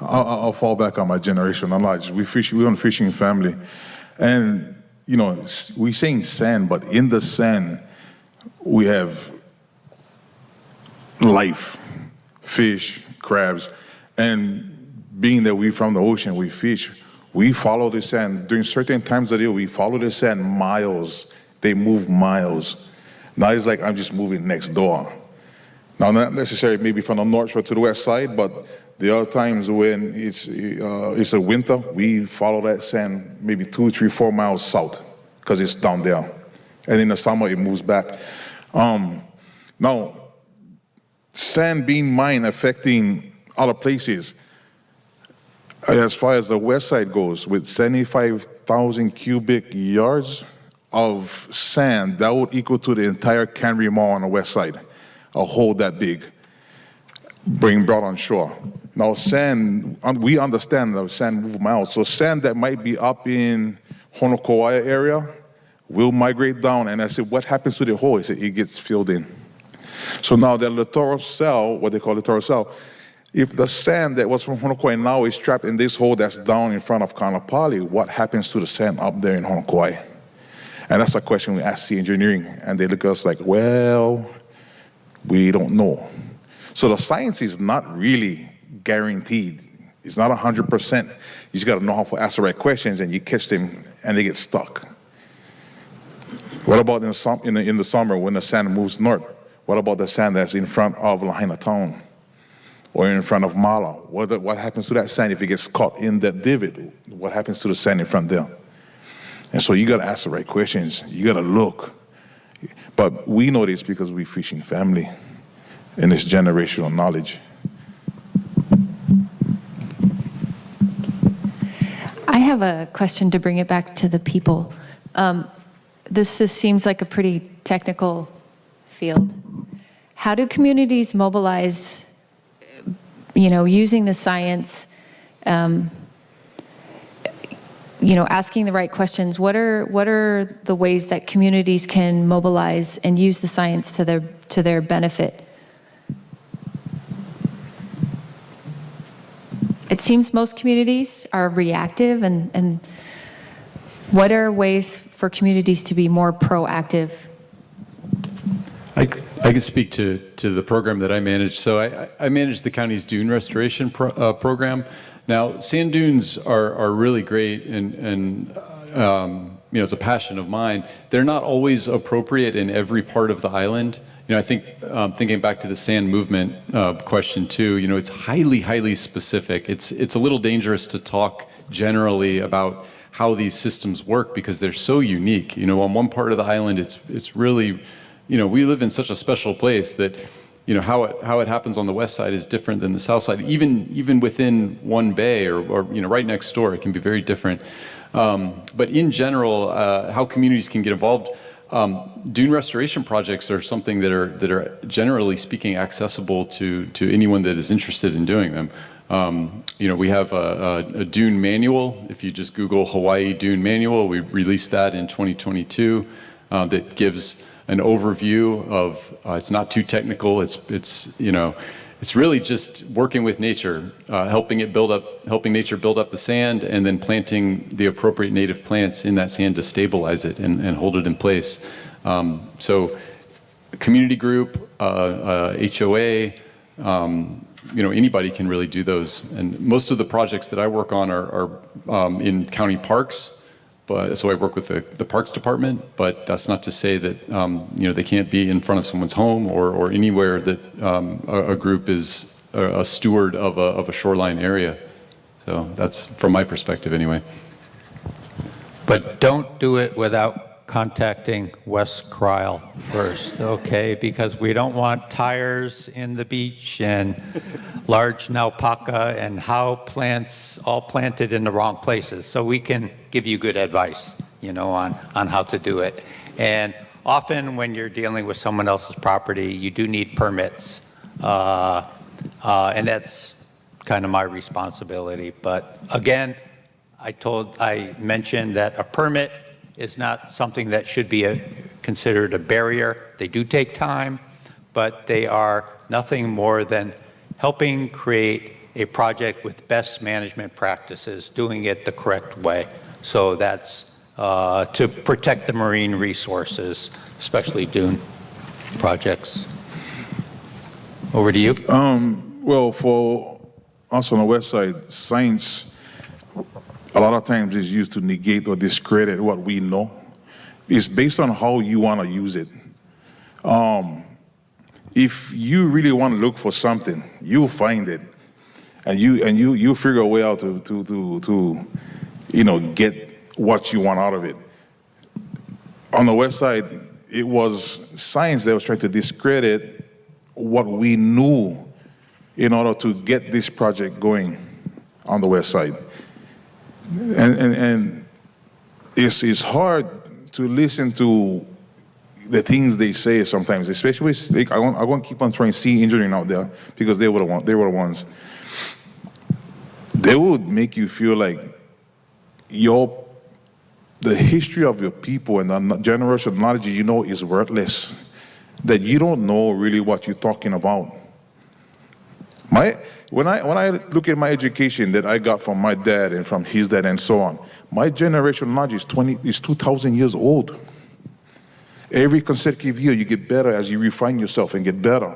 I'll fall back on my generational knowledge. We're on a fishing family, and you know, we're saying sand, but in the sand we have life, fish, crabs, and being that we're from the ocean, we fish. We follow the sand during certain times of the year. We follow the sand miles. They move miles. Now it's like I'm just moving next door. Now, not necessarily maybe from the North Shore to the West Side, but the other times when it's a winter, we follow that sand maybe 2, 3, 4 miles south because it's down there. And in the summer, it moves back. Now, sand being mined affecting other places. As far as the West Side goes, with 75,000 cubic yards of sand, that would equal to the entire Cannery Mall on the West Side. A hole that big, being brought on shore. Now sand, we understand that sand move miles, so sand that might be up in Honokauaea area will migrate down, and I said, what happens to the hole? He said, it gets filled in. So now the littoral cell, what they call littoral cell, if the sand that was from Honokauaea now is trapped in this hole that's down in front of Kaanapali, what happens to the sand up there in Honokauaea? And that's a question we ask Sea Engineering, and they look at us like, well, we don't know. So the science is not really guaranteed. It's not 100%. You just got to know how to ask the right questions, and you catch them, and they get stuck. What about in the summer when the sand moves north? What about the sand that's in front of Lahaina town or in front of Mala? What happens to that sand if it gets caught in that divot? What happens to the sand in front there? And so you got to ask the right questions. You got to look. But we know this because we're fishing family, and it's generational knowledge. I have a question to bring it back to the people. This seems like a pretty technical field. How do communities mobilize, using the science, asking the right questions? What are the ways that communities can mobilize and use the science to their benefit? It seems most communities are reactive, and what are ways for communities to be more proactive? I can speak to the program that I manage. So I manage the county's dune restoration program. Now, sand dunes are really great, and it's a passion of mine. They're not always appropriate in every part of the island. I think thinking back to the sand movement question too. It's highly specific. It's a little dangerous to talk generally about how these systems work because they're so unique. On one part of the island, it's really, we live in such a special place that how it happens on the west side is different than the south side. Even within one bay or right next door, it can be very different. But in general, how communities can get involved, dune restoration projects are something that are generally speaking accessible to anyone that is interested in doing them. We have a dune manual. If you just Google Hawaii Dune Manual, we released that in 2022 that gives an overview of, it's not too technical, it's really just working with nature, helping nature build up the sand and then planting the appropriate native plants in that sand to stabilize it and hold it in place. So community group, HOA, anybody can really do those. And most of the projects that I work on are in county parks. So I work with the Parks Department, but that's not to say that they can't be in front of someone's home or anywhere that a group is a steward of a shoreline area. So that's from my perspective anyway. But don't do it without contacting Wes Kreil first, okay? Because we don't want tires in the beach and large naupaka and plants all planted in the wrong places. So we can give you good advice, on how to do it. And often when you're dealing with someone else's property, you do need permits. And that's kind of my responsibility. But again, I mentioned that a permit is not something that should be considered a barrier. They do take time, but they are nothing more than helping create a project with best management practices, doing it the correct way. So that's to protect the marine resources, especially dune projects. Over to you. Well, for us on the west side, science a lot of times is used to negate or discredit what we know. It's based on how you want to use it. If you really want to look for something, you'll find it, and you figure a way out to get what you want out of it. On the west side, it was science that was trying to discredit what we knew in order to get this project going on the west side. And it's hard to listen to the things they say sometimes, especially I want to keep on throwing sea engineering out there because they were the ones. They would make you feel like the history of your people and the generational knowledge is worthless, that you don't know really what you're talking about. When I look at my education that I got from my dad and from his dad and so on, my generational knowledge is 2,000 years old. Every consecutive year you get better as you refine yourself and get better.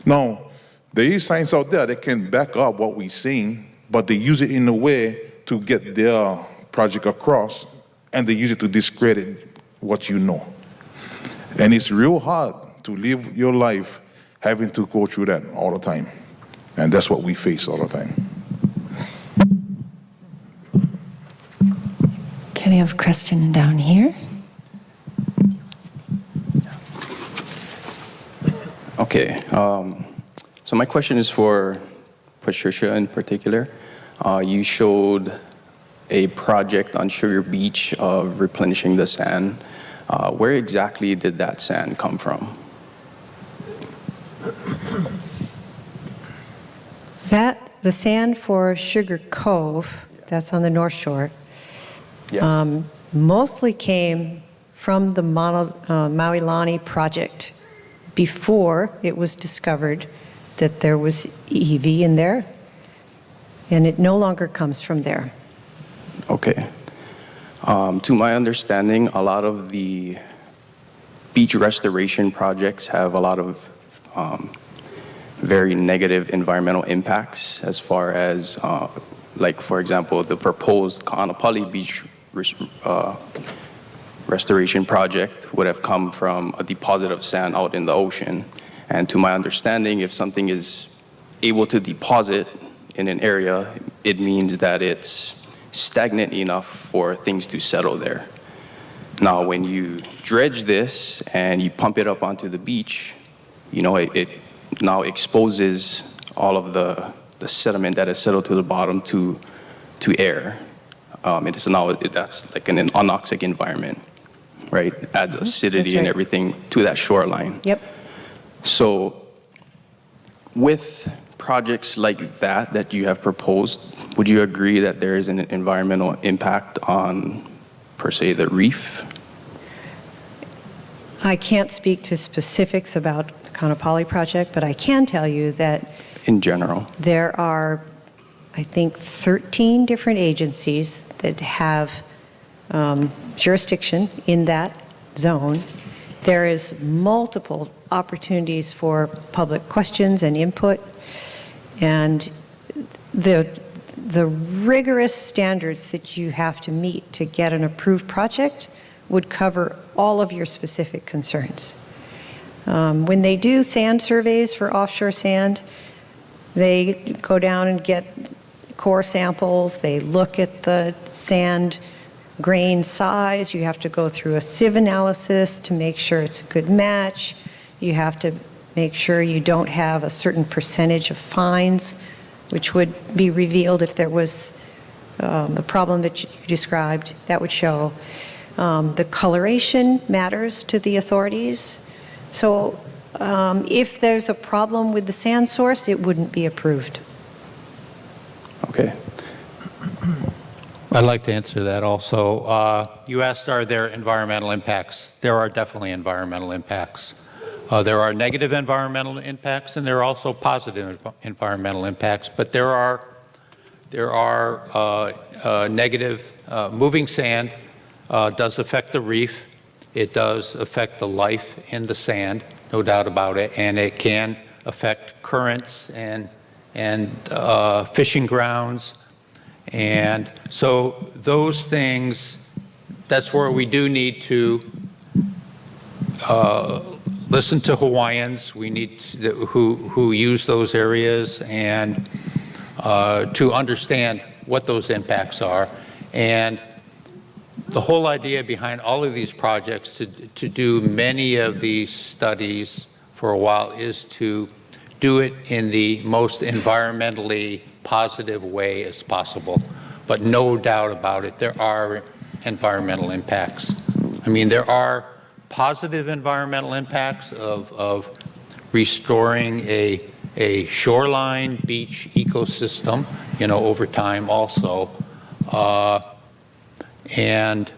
Now, there is science out there that can back up what we're saying, but they use it in a way to get their project across, and they use it to discredit what you know. And it's real hard to live your life having to go through that all the time. And that's what we face all the time. Okay, we have a question down here. Okay, so my question is for Patricia in particular. You showed a project on Sugar Beach of replenishing the sand. Where exactly did that sand come from? The sand for Sugar Cove, that's on the North Shore, Yes. mostly came from the Maui Lani project before it was discovered that there was EV in there, and it no longer comes from there. Okay. To my understanding, a lot of the beach restoration projects have a lot of very negative environmental impacts as far as, like, for example, the proposed Ka'anapali Beach restoration project would have come from a deposit of sand out in the ocean. And to my understanding, if something is able to deposit in an area, it means that it's stagnant enough for things to settle there. Now, when you dredge this and you pump it up onto the beach, it now exposes all of the sediment that is settled to the bottom to air. It is now, that's like an anoxic environment, right? Adds acidity right. and everything to that shoreline. Yep. So with projects like that you have proposed, would you agree that there is an environmental impact on, per se, the reef? I can't speak to specifics about the Kaanapali project, but I can tell you that In general? there are, I think, 13 different agencies that have jurisdiction in that zone. There is multiple opportunities for public questions and input, and the rigorous standards that you have to meet to get an approved project would cover all of your specific concerns. When they do sand surveys for offshore sand, they go down and get core samples, they look at the sand grain size, you have to go through a sieve analysis to make sure it's a good match, you have to make sure you don't have a certain percentage of fines, which would be revealed if there was a problem that you described, that would show. The coloration matters to the authorities. So if there's a problem with the sand source, it wouldn't be approved. Okay. I'd like to answer that also. You asked, are there environmental impacts? There are definitely environmental impacts. There are negative environmental impacts, and there are also positive environmental impacts. But there are negative. Moving sand does affect the reef. It does affect the life in the sand, no doubt about it, and it can affect currents and fishing grounds. And so those things, that's where we do need to listen to Hawaiians. We need to, who use those areas, and to understand what those impacts are. And the whole idea behind all of these projects to do many of these studies for a while is to do it in the most environmentally positive way as possible. But no doubt about it, there are environmental impacts. I mean, there are positive environmental impacts of restoring a shoreline beach ecosystem, over time also. And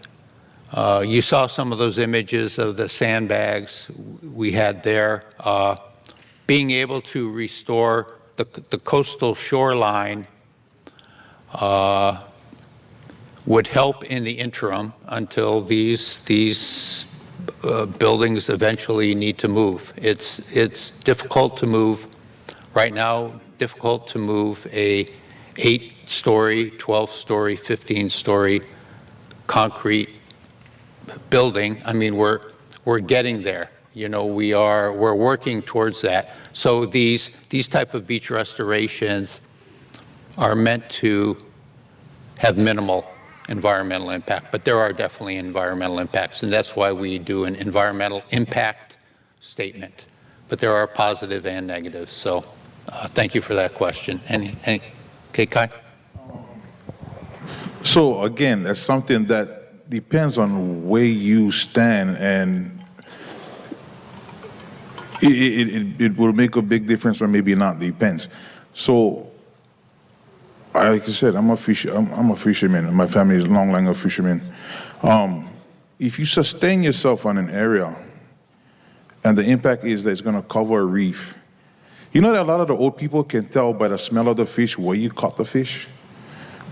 you saw some of those images of the sandbags we had there. Being able to restore the coastal shoreline would help in the interim until these buildings eventually need to move. It's difficult to move right now. Difficult to move a 8-story, 12-story, 15-story concrete building. I mean, we're getting there. We're working towards that. So these type of beach restorations are meant to have minimal environmental impact, but there are definitely environmental impacts, and that's why we do an environmental impact statement. But there are positive and negative. So thank you for that question. Okay, Kai? So again, that's something that depends on where you stand, and it will make a big difference, or maybe not. Depends. So, like I said, I'm a fisherman. My family is long line of fishermen. If you sustain yourself on an area, and the impact is that it's going to cover a reef, you know that a lot of the old people can tell by the smell of the fish where you caught the fish.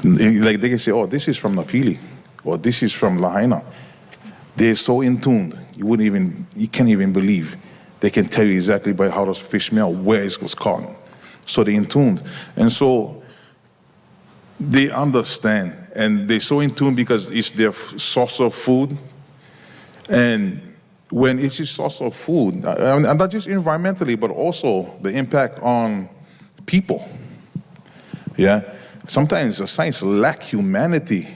Like they can say, "Oh, this is from Napili," or "This is from Lahaina." They're so in tune, you can't even believe. They can tell you exactly by how those fish smell where it was caught. So they're in tune, and so they understand, and they're so in tune because it's their source of food. And when it's a source of food, and not just environmentally, but also the impact on people. Yeah. Sometimes the science lacks humanity.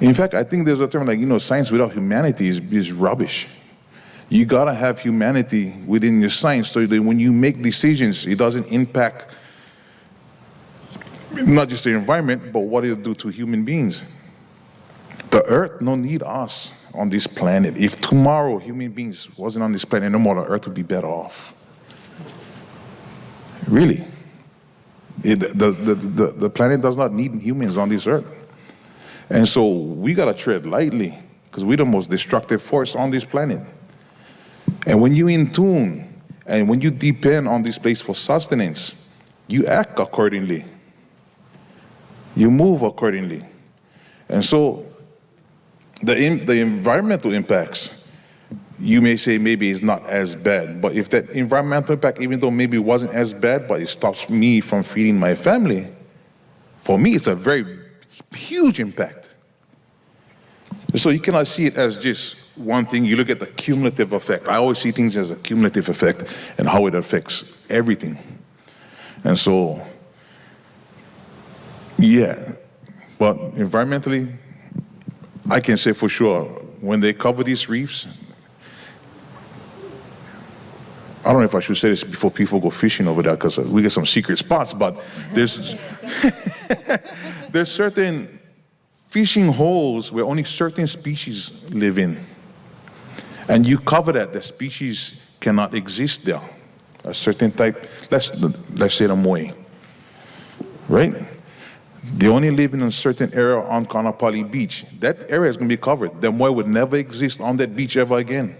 In fact, I think there's a term like, science without humanity is rubbish. You gotta have humanity within your science so that when you make decisions, it doesn't impact not just the environment, but what it'll do to human beings. The earth don't need us on this planet. If tomorrow human beings wasn't on this planet no more, the earth would be better off. Really. The planet does not need humans on this earth. And so we gotta tread lightly because we're the most destructive force on this planet. And when you're in tune and when you depend on this place for sustenance, you act accordingly. You move accordingly. And so the environmental impacts, you may say maybe it's not as bad, but if that environmental impact, even though maybe it wasn't as bad, but it stops me from feeding my family, for me it's a very huge impact. So you cannot see it as just one thing. You look at the cumulative effect. I always see things as a cumulative effect and how it affects everything. And so, yeah, but environmentally, I can say for sure, when they cover these reefs, I don't know if I should say this before people go fishing over there because we get some secret spots, but there's certain fishing holes where only certain species live in. And you cover that, the species cannot exist there. A certain type, let's say the moai, right? They only live in a certain area on Kaanapali Beach. That area is going to be covered. The moai would never exist on that beach ever again.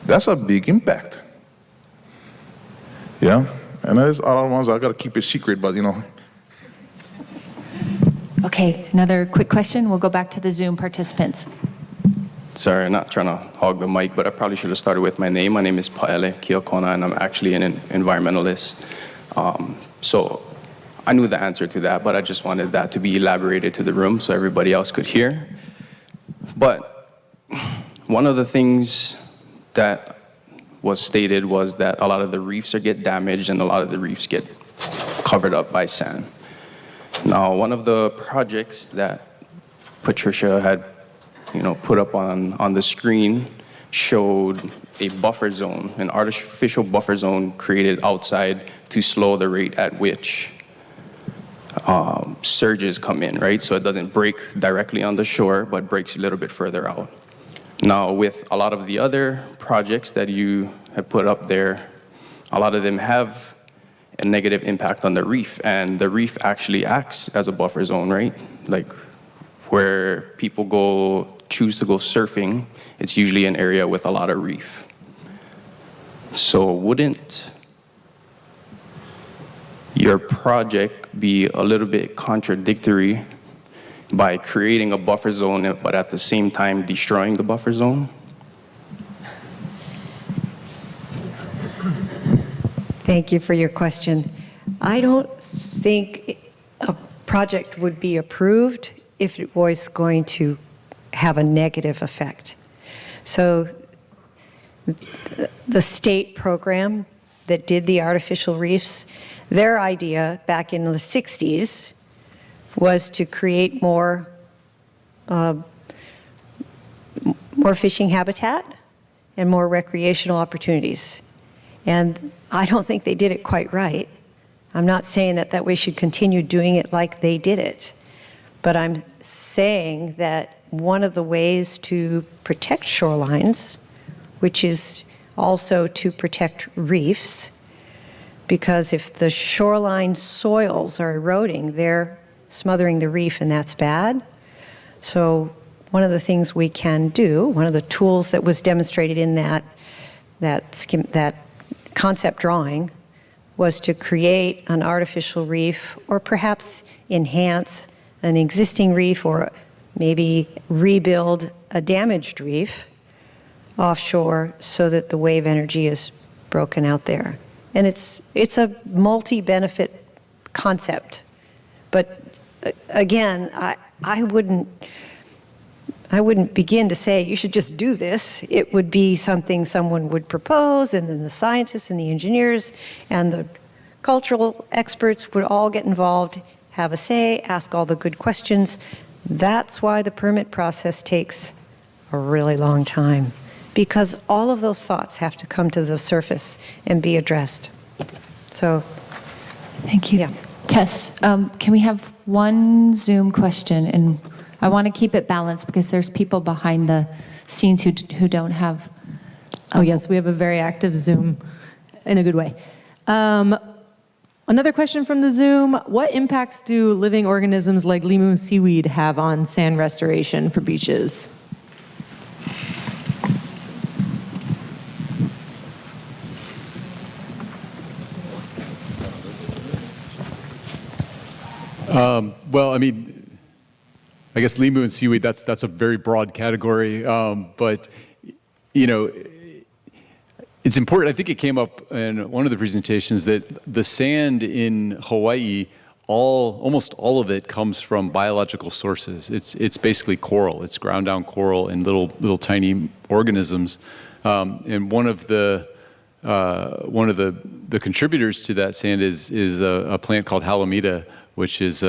That's a big impact. Yeah, and there's other ones I got to keep it secret, but you know. Okay, another quick question. We'll go back to the Zoom participants. Sorry, I'm not trying to hog the mic, but I probably should have started with my name. My name is Paele Kiokona, and I'm actually an environmentalist. So I knew the answer to that, but I just wanted that to be elaborated to the room so everybody else could hear. But one of the things that was stated was that a lot of the reefs get damaged and a lot of the reefs get covered up by sand. Now, one of the projects that Patricia had put up on the screen showed a buffer zone, an artificial buffer zone created outside to slow the rate at which surges come in, right? So it doesn't break directly on the shore, but breaks a little bit further out. Now, with a lot of the other projects that you have put up there, a lot of them have a negative impact on the reef, and the reef actually acts as a buffer zone, right? Like where people choose to go surfing, it's usually an area with a lot of reef. So wouldn't your project be a little bit contradictory by creating a buffer zone, but at the same time destroying the buffer zone? Thank you for your question. I don't think a project would be approved if it was going to have a negative effect. So the state program that did the artificial reefs, their idea back in the 60s was to create more fishing habitat and more recreational opportunities. And I don't think they did it quite right. I'm not saying that we should continue doing it like they did it, but I'm saying that one of the ways to protect shorelines, which is also to protect reefs, because if the shoreline soils are eroding, they're smothering the reef, and that's bad. So one of the things we can do, one of the tools that was demonstrated in that concept drawing, was to create an artificial reef, or perhaps enhance an existing reef, or maybe rebuild a damaged reef offshore so that the wave energy is broken out there. And it's a multi-benefit concept. But again, I wouldn't begin to say you should just do this. It would be something someone would propose, and then the scientists and the engineers and the cultural experts would all get involved, have a say, ask all the good questions. That's why the permit process takes a really long time. because all of those thoughts have to come to the surface and be addressed. So, Thank you. Yeah. Tess, can we have one Zoom question? And I want to keep it balanced because there's people behind the scenes who don't have. Oh, yes, we have a very active Zoom in a good way. Another question from the Zoom. What impacts do living organisms like limu seaweed have on sand restoration for beaches? Well, I mean, I guess limu and seaweed, that's a very broad category. But, you know, it's important. I think it came up in one of the presentations that the sand in Hawaii, almost all of it comes from biological sources. It's basically coral. It's ground down coral and little tiny organisms. And one of the contributors to that sand is a plant called halomita, which is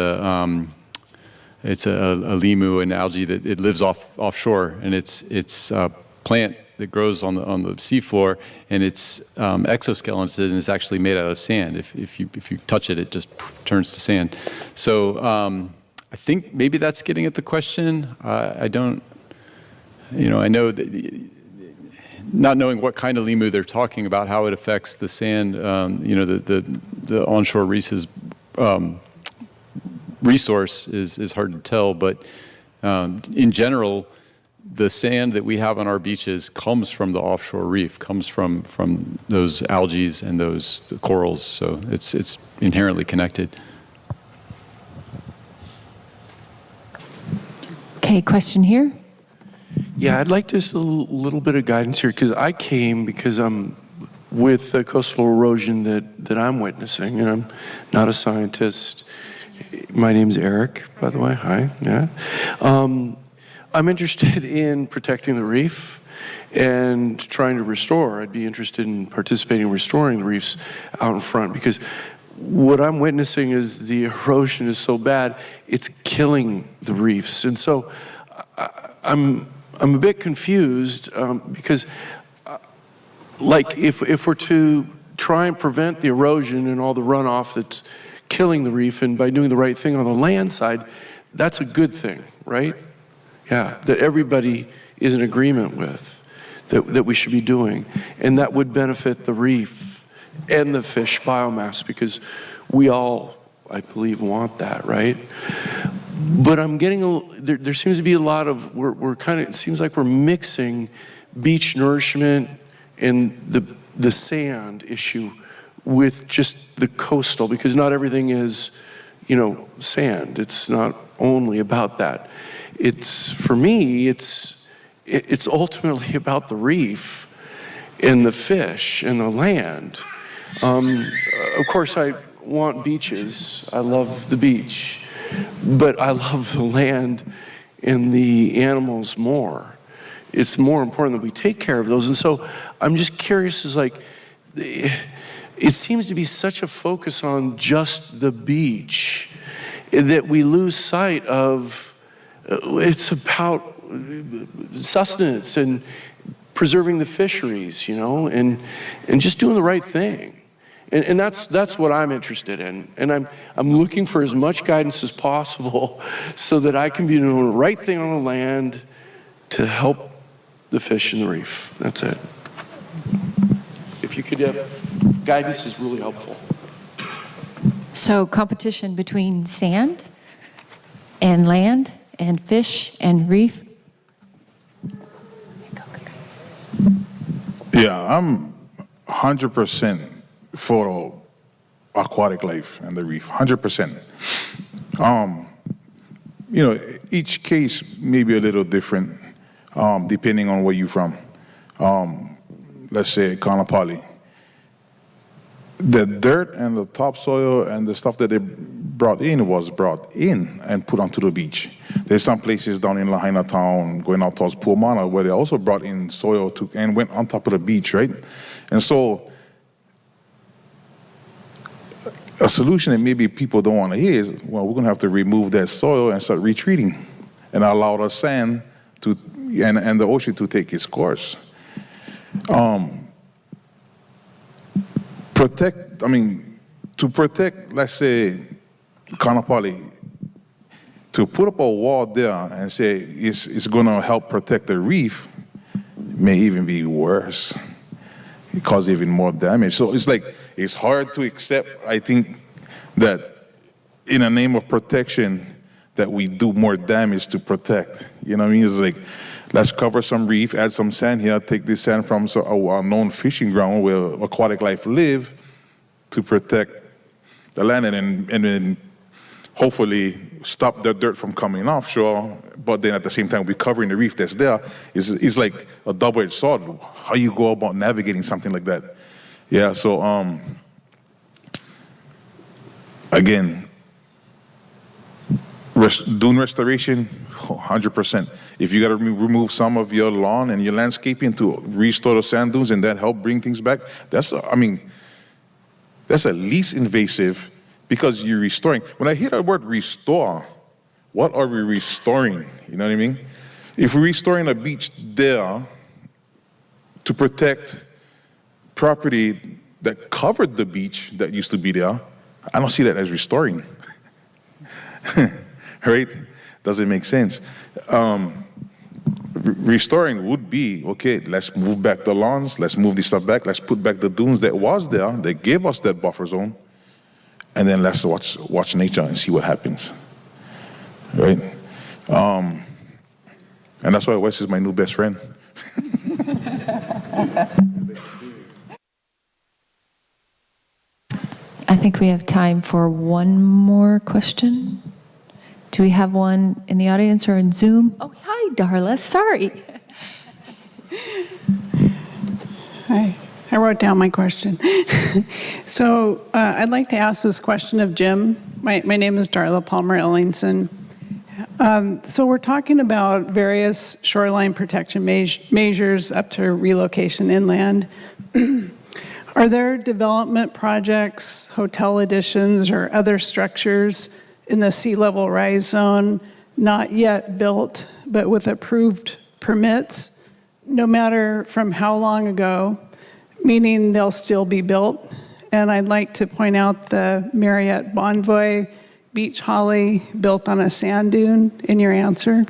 it's a limu, an algae that it lives offshore, and it's a plant that grows on the seafloor, and its exoskeleton is actually made out of sand. If you touch it, it just turns to sand. So I think maybe that's getting at the question. I don't, I know that not knowing what kind of limu they're talking about, how it affects the sand, the onshore reefs resource is hard to tell, but in general, the sand that we have on our beaches comes from the offshore reef, comes from those algae and those corals, so it's inherently connected. Okay, question here. Yeah, I'd like just a little bit of guidance here, because I came because I'm with the coastal erosion that I'm witnessing, and I'm not a scientist. My name's Eric, by the way. Hi. Yeah. I'm interested in protecting the reef and trying to restore. I'd be interested in participating in restoring the reefs out in front, because what I'm witnessing is the erosion is so bad, it's killing the reefs. And so I'm a bit confused because like if we're to try and prevent the erosion and all the runoff that's killing the reef, and by doing the right thing on the land side, that's a good thing, right? Yeah, that everybody is in agreement with, that we should be doing. And that would benefit the reef and the fish biomass, because we all, I believe, want that, right? But I'm getting there seems to be a lot of, we're kind of, it seems like we're mixing beach nourishment and the sand issue with just the coastal, because not everything is, sand. It's not only about that. For me, it's ultimately about the reef and the fish and the land. Of course, I want beaches. I love the beach, but I love the land and the animals more. It's more important that we take care of those. And so I'm just curious, it seems to be such a focus on just the beach that we lose sight of it's about sustenance and preserving the fisheries, and just doing the right thing. And that's what I'm interested in. And I'm looking for as much guidance as possible so that I can be doing the right thing on the land to help the fish and the reef. That's it. If you could have guidance is really helpful. So competition between sand and land and fish and reef. Yeah, I'm 100% for aquatic life and the reef, 100%. Each case may be a little different depending on where you're from. Let's say Kaanapali. The dirt and the topsoil and the stuff that they brought in was brought in and put onto the beach. There's some places down in Lahaina town, going out towards Puamana, where they also brought in soil and went on top of the beach, right? And so a solution that maybe people don't want to hear is, well, we're going to have to remove that soil and start retreating and allow the sand and the ocean to take its course. To protect, let's say, Kaanapali, to put up a wall there and say it's going to help protect the reef may even be worse. It causes even more damage. So it's like, it's hard to accept, I think, that in the name of protection, that we do more damage to protect. You know what I mean? It's like, let's cover some reef, add some sand here, take this sand from a known fishing ground where aquatic life live to protect the land, and then hopefully stop the dirt from coming offshore, but then at the same time we're covering the reef that's there. It's like a double-edged sword. How you go about navigating something like that? Yeah, so again, dune restoration, 100%. If you got to remove some of your lawn and your landscaping to restore the sand dunes and that help bring things back, that's at least invasive, because you're restoring. When I hear the word restore, what are we restoring? You know what I mean? If we're restoring a beach there to protect property that covered the beach that used to be there, I don't see that as restoring. Right? Doesn't make sense. Restoring would be, okay, let's move back the lawns, let's move this stuff back, let's put back the dunes that was there, that gave us that buffer zone, and then let's watch nature and see what happens, right? And that's why Wes is my new best friend. I think we have time for one more question. Do we have one in the audience or in Zoom? Oh, hi, Darla. Sorry. Hi. I wrote down my question. So I'd like to ask this question of Jim. My name is Darla Palmer Ellingson. So we're talking about various shoreline protection measures up to relocation inland. Are there development projects, hotel additions, or other structures in the sea level rise zone not yet built, but with approved permits, no matter from how long ago, meaning they'll still be built? And I'd like to point out the Marriott Bonvoy Beach Holly built on a sand dune in your answer.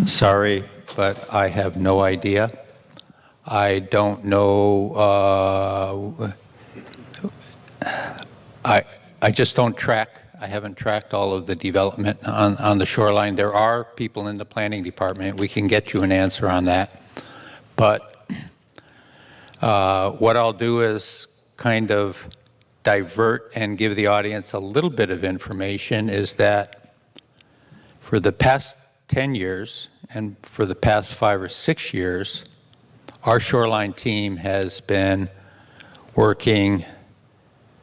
Sorry, but I have no idea. I don't know. I just don't track. I haven't tracked all of the development on the shoreline. There are people in the planning department. We can get you an answer on that. But what I'll do is kind of divert and give the audience a little bit of information, is that for the past 10 years and for the past 5 or 6 years, our shoreline team has been working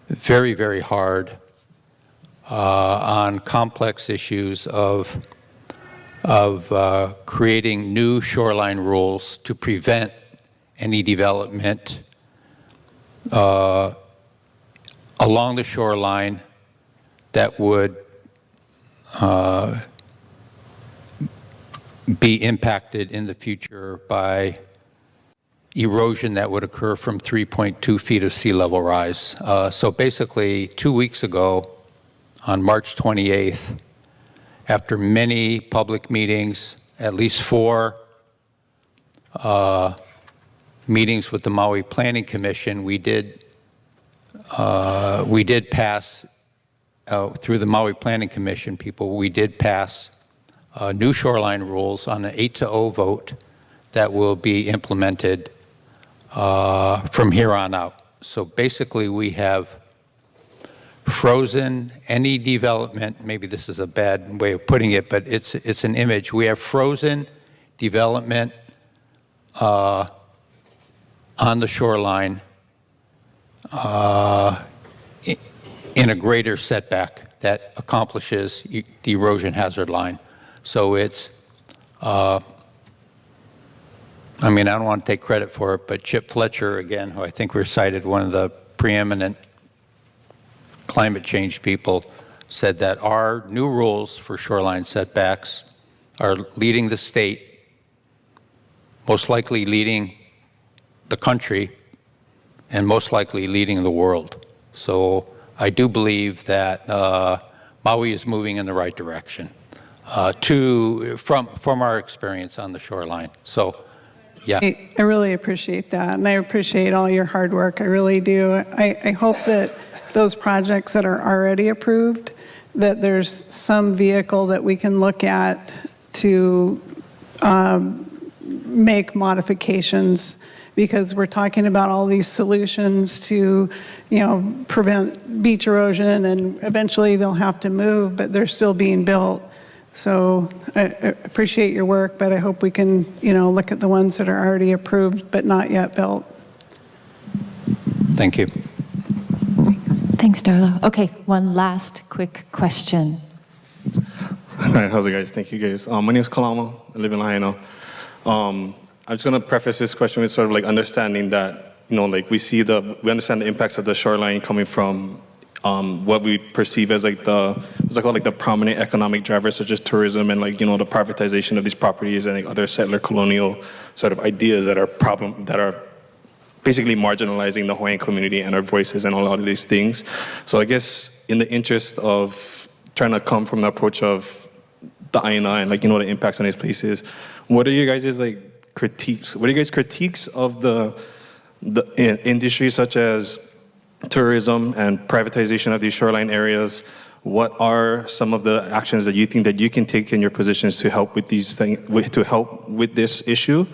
very, very hard on complex issues of creating new shoreline rules to prevent any development along the shoreline that would be impacted in the future by erosion that would occur from 3.2 feet of sea level rise. So basically, 2 weeks ago, on March 28th, after many public meetings, at least 4 meetings with the Maui Planning Commission, we did pass, through the Maui Planning Commission people, we did pass new shoreline rules on an 8-0 vote that will be implemented from here on out. So basically, we have frozen any development. Maybe this is a bad way of putting it, but it's an image. We have frozen development on the shoreline in a greater setback that accomplishes the erosion hazard line. So it's I mean, I don't want to take credit for it, but Chip Fletcher, again, who I think recited one of the preeminent climate change people, said that our new rules for shoreline setbacks are leading the state, most likely leading the country, and most likely leading the world. So I do believe that Maui is moving in the right direction from our experience on the shoreline. So, yeah. I really appreciate that, and I appreciate all your hard work. I really do. I hope that those projects that are already approved, that there's some vehicle that we can look at to make modifications, because we're talking about all these solutions to, prevent beach erosion, and eventually they'll have to move, but they're still being built. So I appreciate your work, but I hope we can, look at the ones that are already approved but not yet built. Thank you. Thanks, Darla. Okay, one last quick question. Hi, how's it, guys? Thank you, guys. My name is Kalama. I live in Lahaina. I'm just going to preface this question with sort of like understanding that, we understand the impacts of the shoreline coming from what we perceive as the prominent economic drivers such as tourism and the privatization of these properties and other settler colonial sort of ideas that are basically marginalizing the Hawaiian community and our voices and a lot of these things. So I guess in the interest of trying to come from the approach of the Aina and the impacts on these places, what are you guys' critiques? What are you guys' critiques of the industries such as tourism and privatization of these shoreline areas? What are some of the actions that you think that you can take in your positions to help with these things, to help with this issue?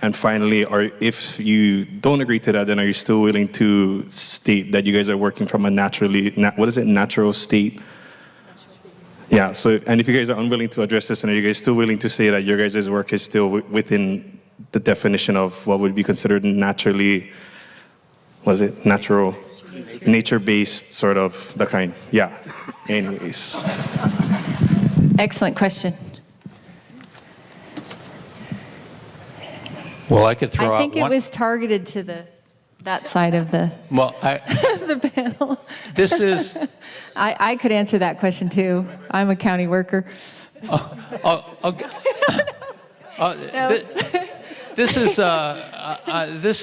And finally, if you don't agree to that, then are you still willing to state that you guys are working from a natural state? Yeah, so, and if you guys are unwilling to address this, then are you guys still willing to say that your guys' work is still within the definition of what would be considered natural, nature-based sort of the kind? Yeah, anyways. Excellent question. Well, I could throw out I think it was targeted to that side of the the panel. This is. I could answer that question too. I'm a county worker. Okay. This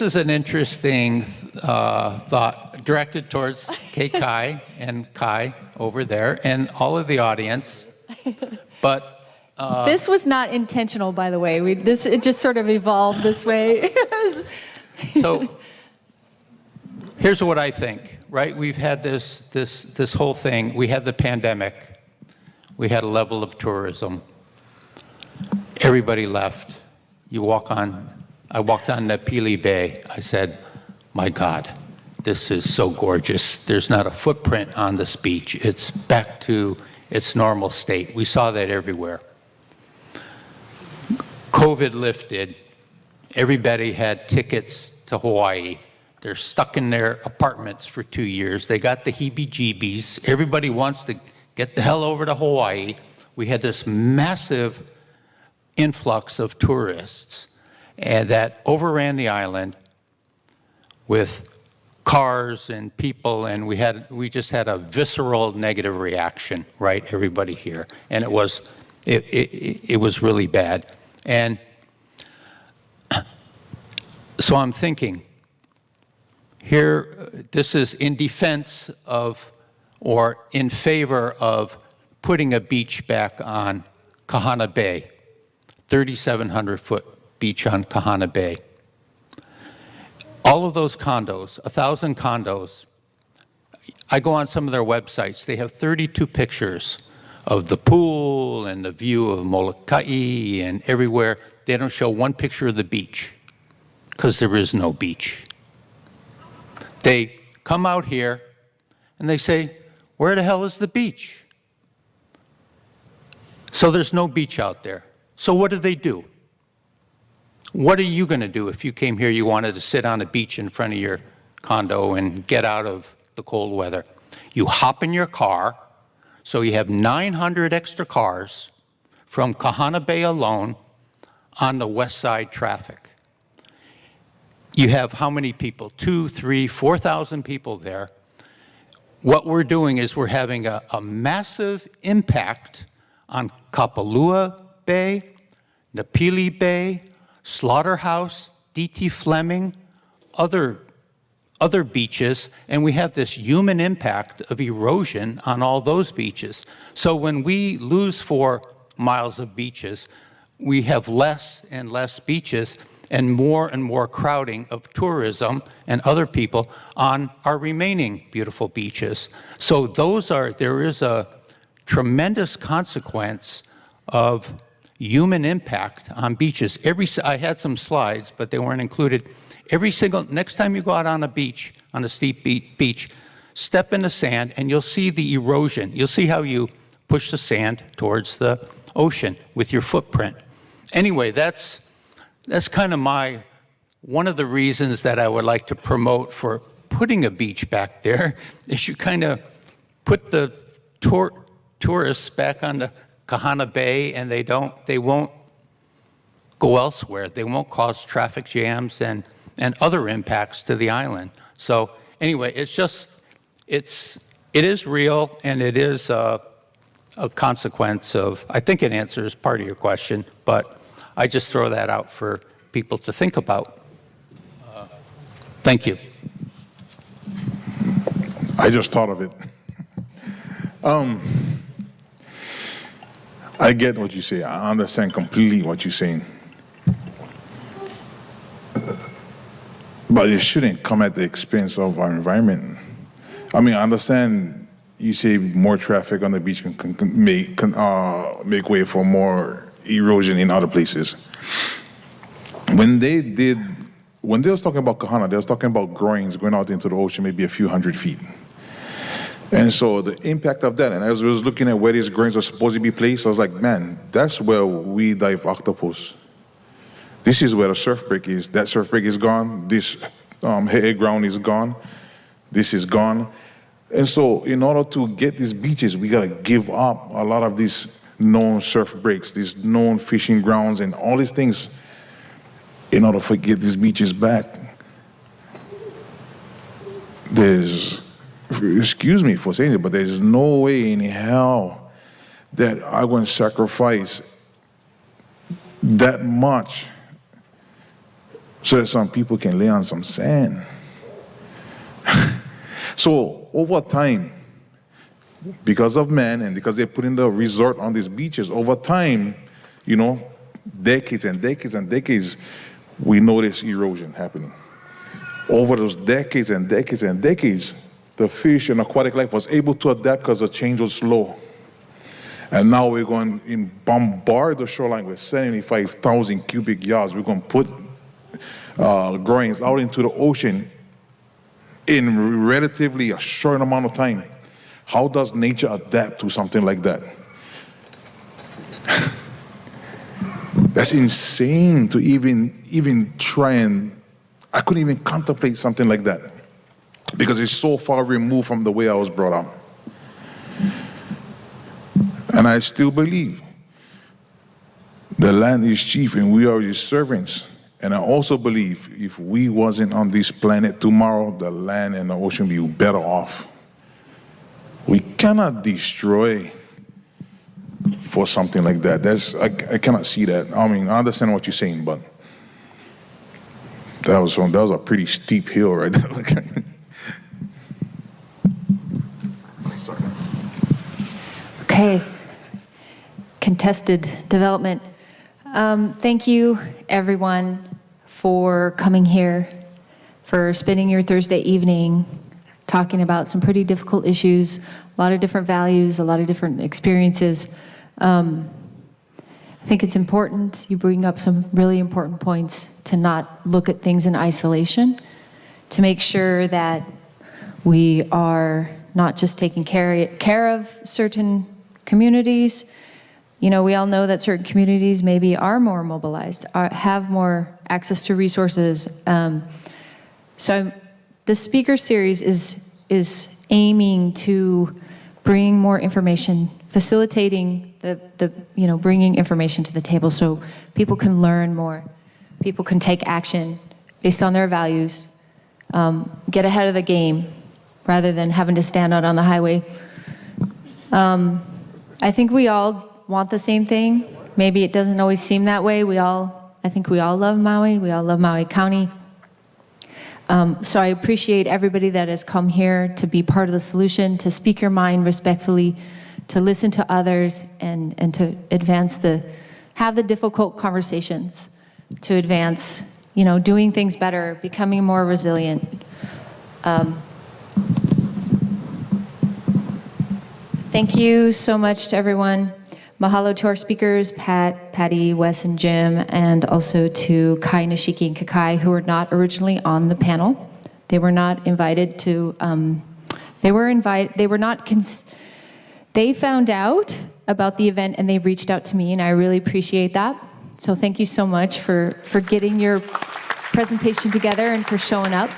is an interesting thought directed towards Kay Kai and Kai over there and all of the audience, but. This was not intentional, by the way. It just sort of evolved this way. So here's what I think, right? We've had this whole thing. We had the pandemic. We had a level of tourism. Everybody left. I walked on Napili Bay. I said, my God, this is so gorgeous. There's not a footprint on this beach. It's back to its normal state. We saw that everywhere. COVID lifted, everybody had tickets to Hawaii. They're stuck in their apartments for 2 years. They got the heebie-jeebies. Everybody wants to get the hell over to Hawaii. We had this massive influx of tourists that overran the island with cars and people, and we just had a visceral negative reaction, right? Everybody here, and it was really bad. And so I'm thinking, here, this is in defense of, or in favor of putting a beach back on Kahana Bay, 3,700-foot beach on Kahana Bay. All of those condos, 1,000 condos, I go on some of their websites, they have 32 pictures of the pool and the view of Molokai and everywhere. They don't show one picture of the beach because there is no beach. They come out here and they say, where the hell is the beach? So there's no beach out there. So what do? What are you going to do if you came here, you wanted to sit on a beach in front of your condo and get out of the cold weather? You hop in your car. So you have 900 extra cars from Kahana Bay alone on the west side traffic. you have how many people? 2, 3, 4,000 people there. What we're doing is we're having a massive impact on Kapalua Bay, Napili Bay, Slaughterhouse, D.T. Fleming, other beaches, and we have this human impact of erosion on all those beaches. So when we lose 4 miles of beaches, we have less and less beaches and more crowding of tourism and other people on our remaining beautiful beaches. So there is a tremendous consequence of human impact on beaches. I had some slides, but they weren't included. Next time you go out on a beach, on a steep beach, step in the sand and you'll see the erosion. You'll see how you push the sand towards the ocean with your footprint. Anyway, that's kind of one of the reasons that I would like to promote for putting a beach back there is you kind of put the tourists back on the Kahana Bay and they won't go elsewhere. They won't cause traffic jams and other impacts to the island. So anyway, it is real and it is a consequence of, I think it answers part of your question, but I just throw that out for people to think about. Thank you. I just thought of it. I get what you say. I understand completely what you're saying. But it shouldn't come at the expense of our environment. I mean, I understand you say more traffic on the beach can make way for more erosion in other places. When they was talking about Kahana, they was talking about groins going out into the ocean maybe a few hundred feet. And so the impact of that, and as I was looking at where these grains are supposed to be placed, I was like, man, that's where we dive octopus. This is where the surf break is. That surf break is gone. This hay ground is gone. This is gone. And so in order to get these beaches, we got to give up a lot of these known surf breaks, these known fishing grounds, and all these things in order to get these beaches back. Excuse me for saying it, but there's no way in hell that I'm going to sacrifice that much so that some people can lay on some sand. So over time, because of man and because they're putting the resort on these beaches, over time, decades and decades and decades, we notice erosion happening. Over those decades and decades and decades, the fish and aquatic life was able to adapt because the change was slow. And now we're going to bombard the shoreline with 75,000 cubic yards. We're going to put groins out into the ocean in relatively a short amount of time. How does nature adapt to something like that? That's insane to even try and, I couldn't even contemplate something like that because it's so far removed from the way I was brought up. And I still believe the land is chief and we are his servants. And I also believe if we wasn't on this planet tomorrow, the land and the ocean would be better off. We cannot destroy for something like that. I cannot see that. I mean, I understand what you're saying, but that was a pretty steep hill right there. Okay. Contested development. Thank you, everyone, for coming here, for spending your Thursday evening talking about some pretty difficult issues, a lot of different values, a lot of different experiences. I think it's important, you bring up some really important points to not look at things in isolation, to make sure that we are not just taking care of certain communities. We all know that certain communities maybe are more mobilized, have more access to resources. So the speaker series is aiming to bring more information, facilitating bringing information to the table so people can learn more, people can take action, based on their values, get ahead of the game rather than having to stand out on the highway. I think we all want the same thing. Maybe it doesn't always seem that way. I think we all love Maui. We all love Maui County. So I appreciate everybody that has come here to be part of the solution, to speak your mind respectfully, to listen to others, and to advance have the difficult conversations, to advance, doing things better, becoming more resilient. Thank you so much to everyone. Mahalo to our speakers, Pat, Patty, Wes, and Jim, and also to Kai, Nishiki, and Kakai, who were not originally on the panel. They were not invited to, they found out about the event and they reached out to me, and I really appreciate that. So thank you so much for getting your presentation together and for showing up.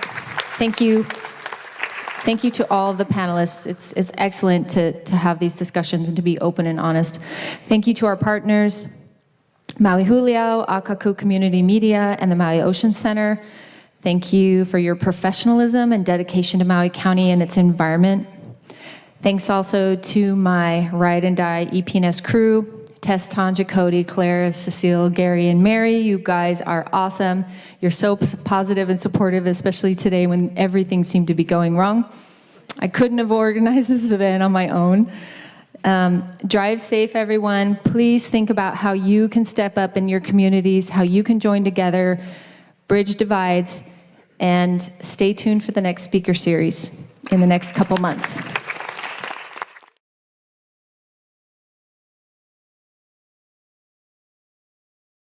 Thank you. Thank you to all of the panelists. It's excellent to have these discussions and to be open and honest. Thank you to our partners, Maui Huliau, Akaku Community Media, and the Maui Ocean Center. Thank you for your professionalism and dedication to Maui County and its environment. Thanks also to my Ride and Die EP&S crew, Tess, Tanja, Cody, Claire, Cecile, Gary, and Mary. You guys are awesome. You're so positive and supportive, especially today when everything seemed to be going wrong. I couldn't have organized this event on my own. Drive safe, everyone. Please think about how you can step up in your communities, how you can join together, bridge divides, and stay tuned for the next speaker series in the next couple months.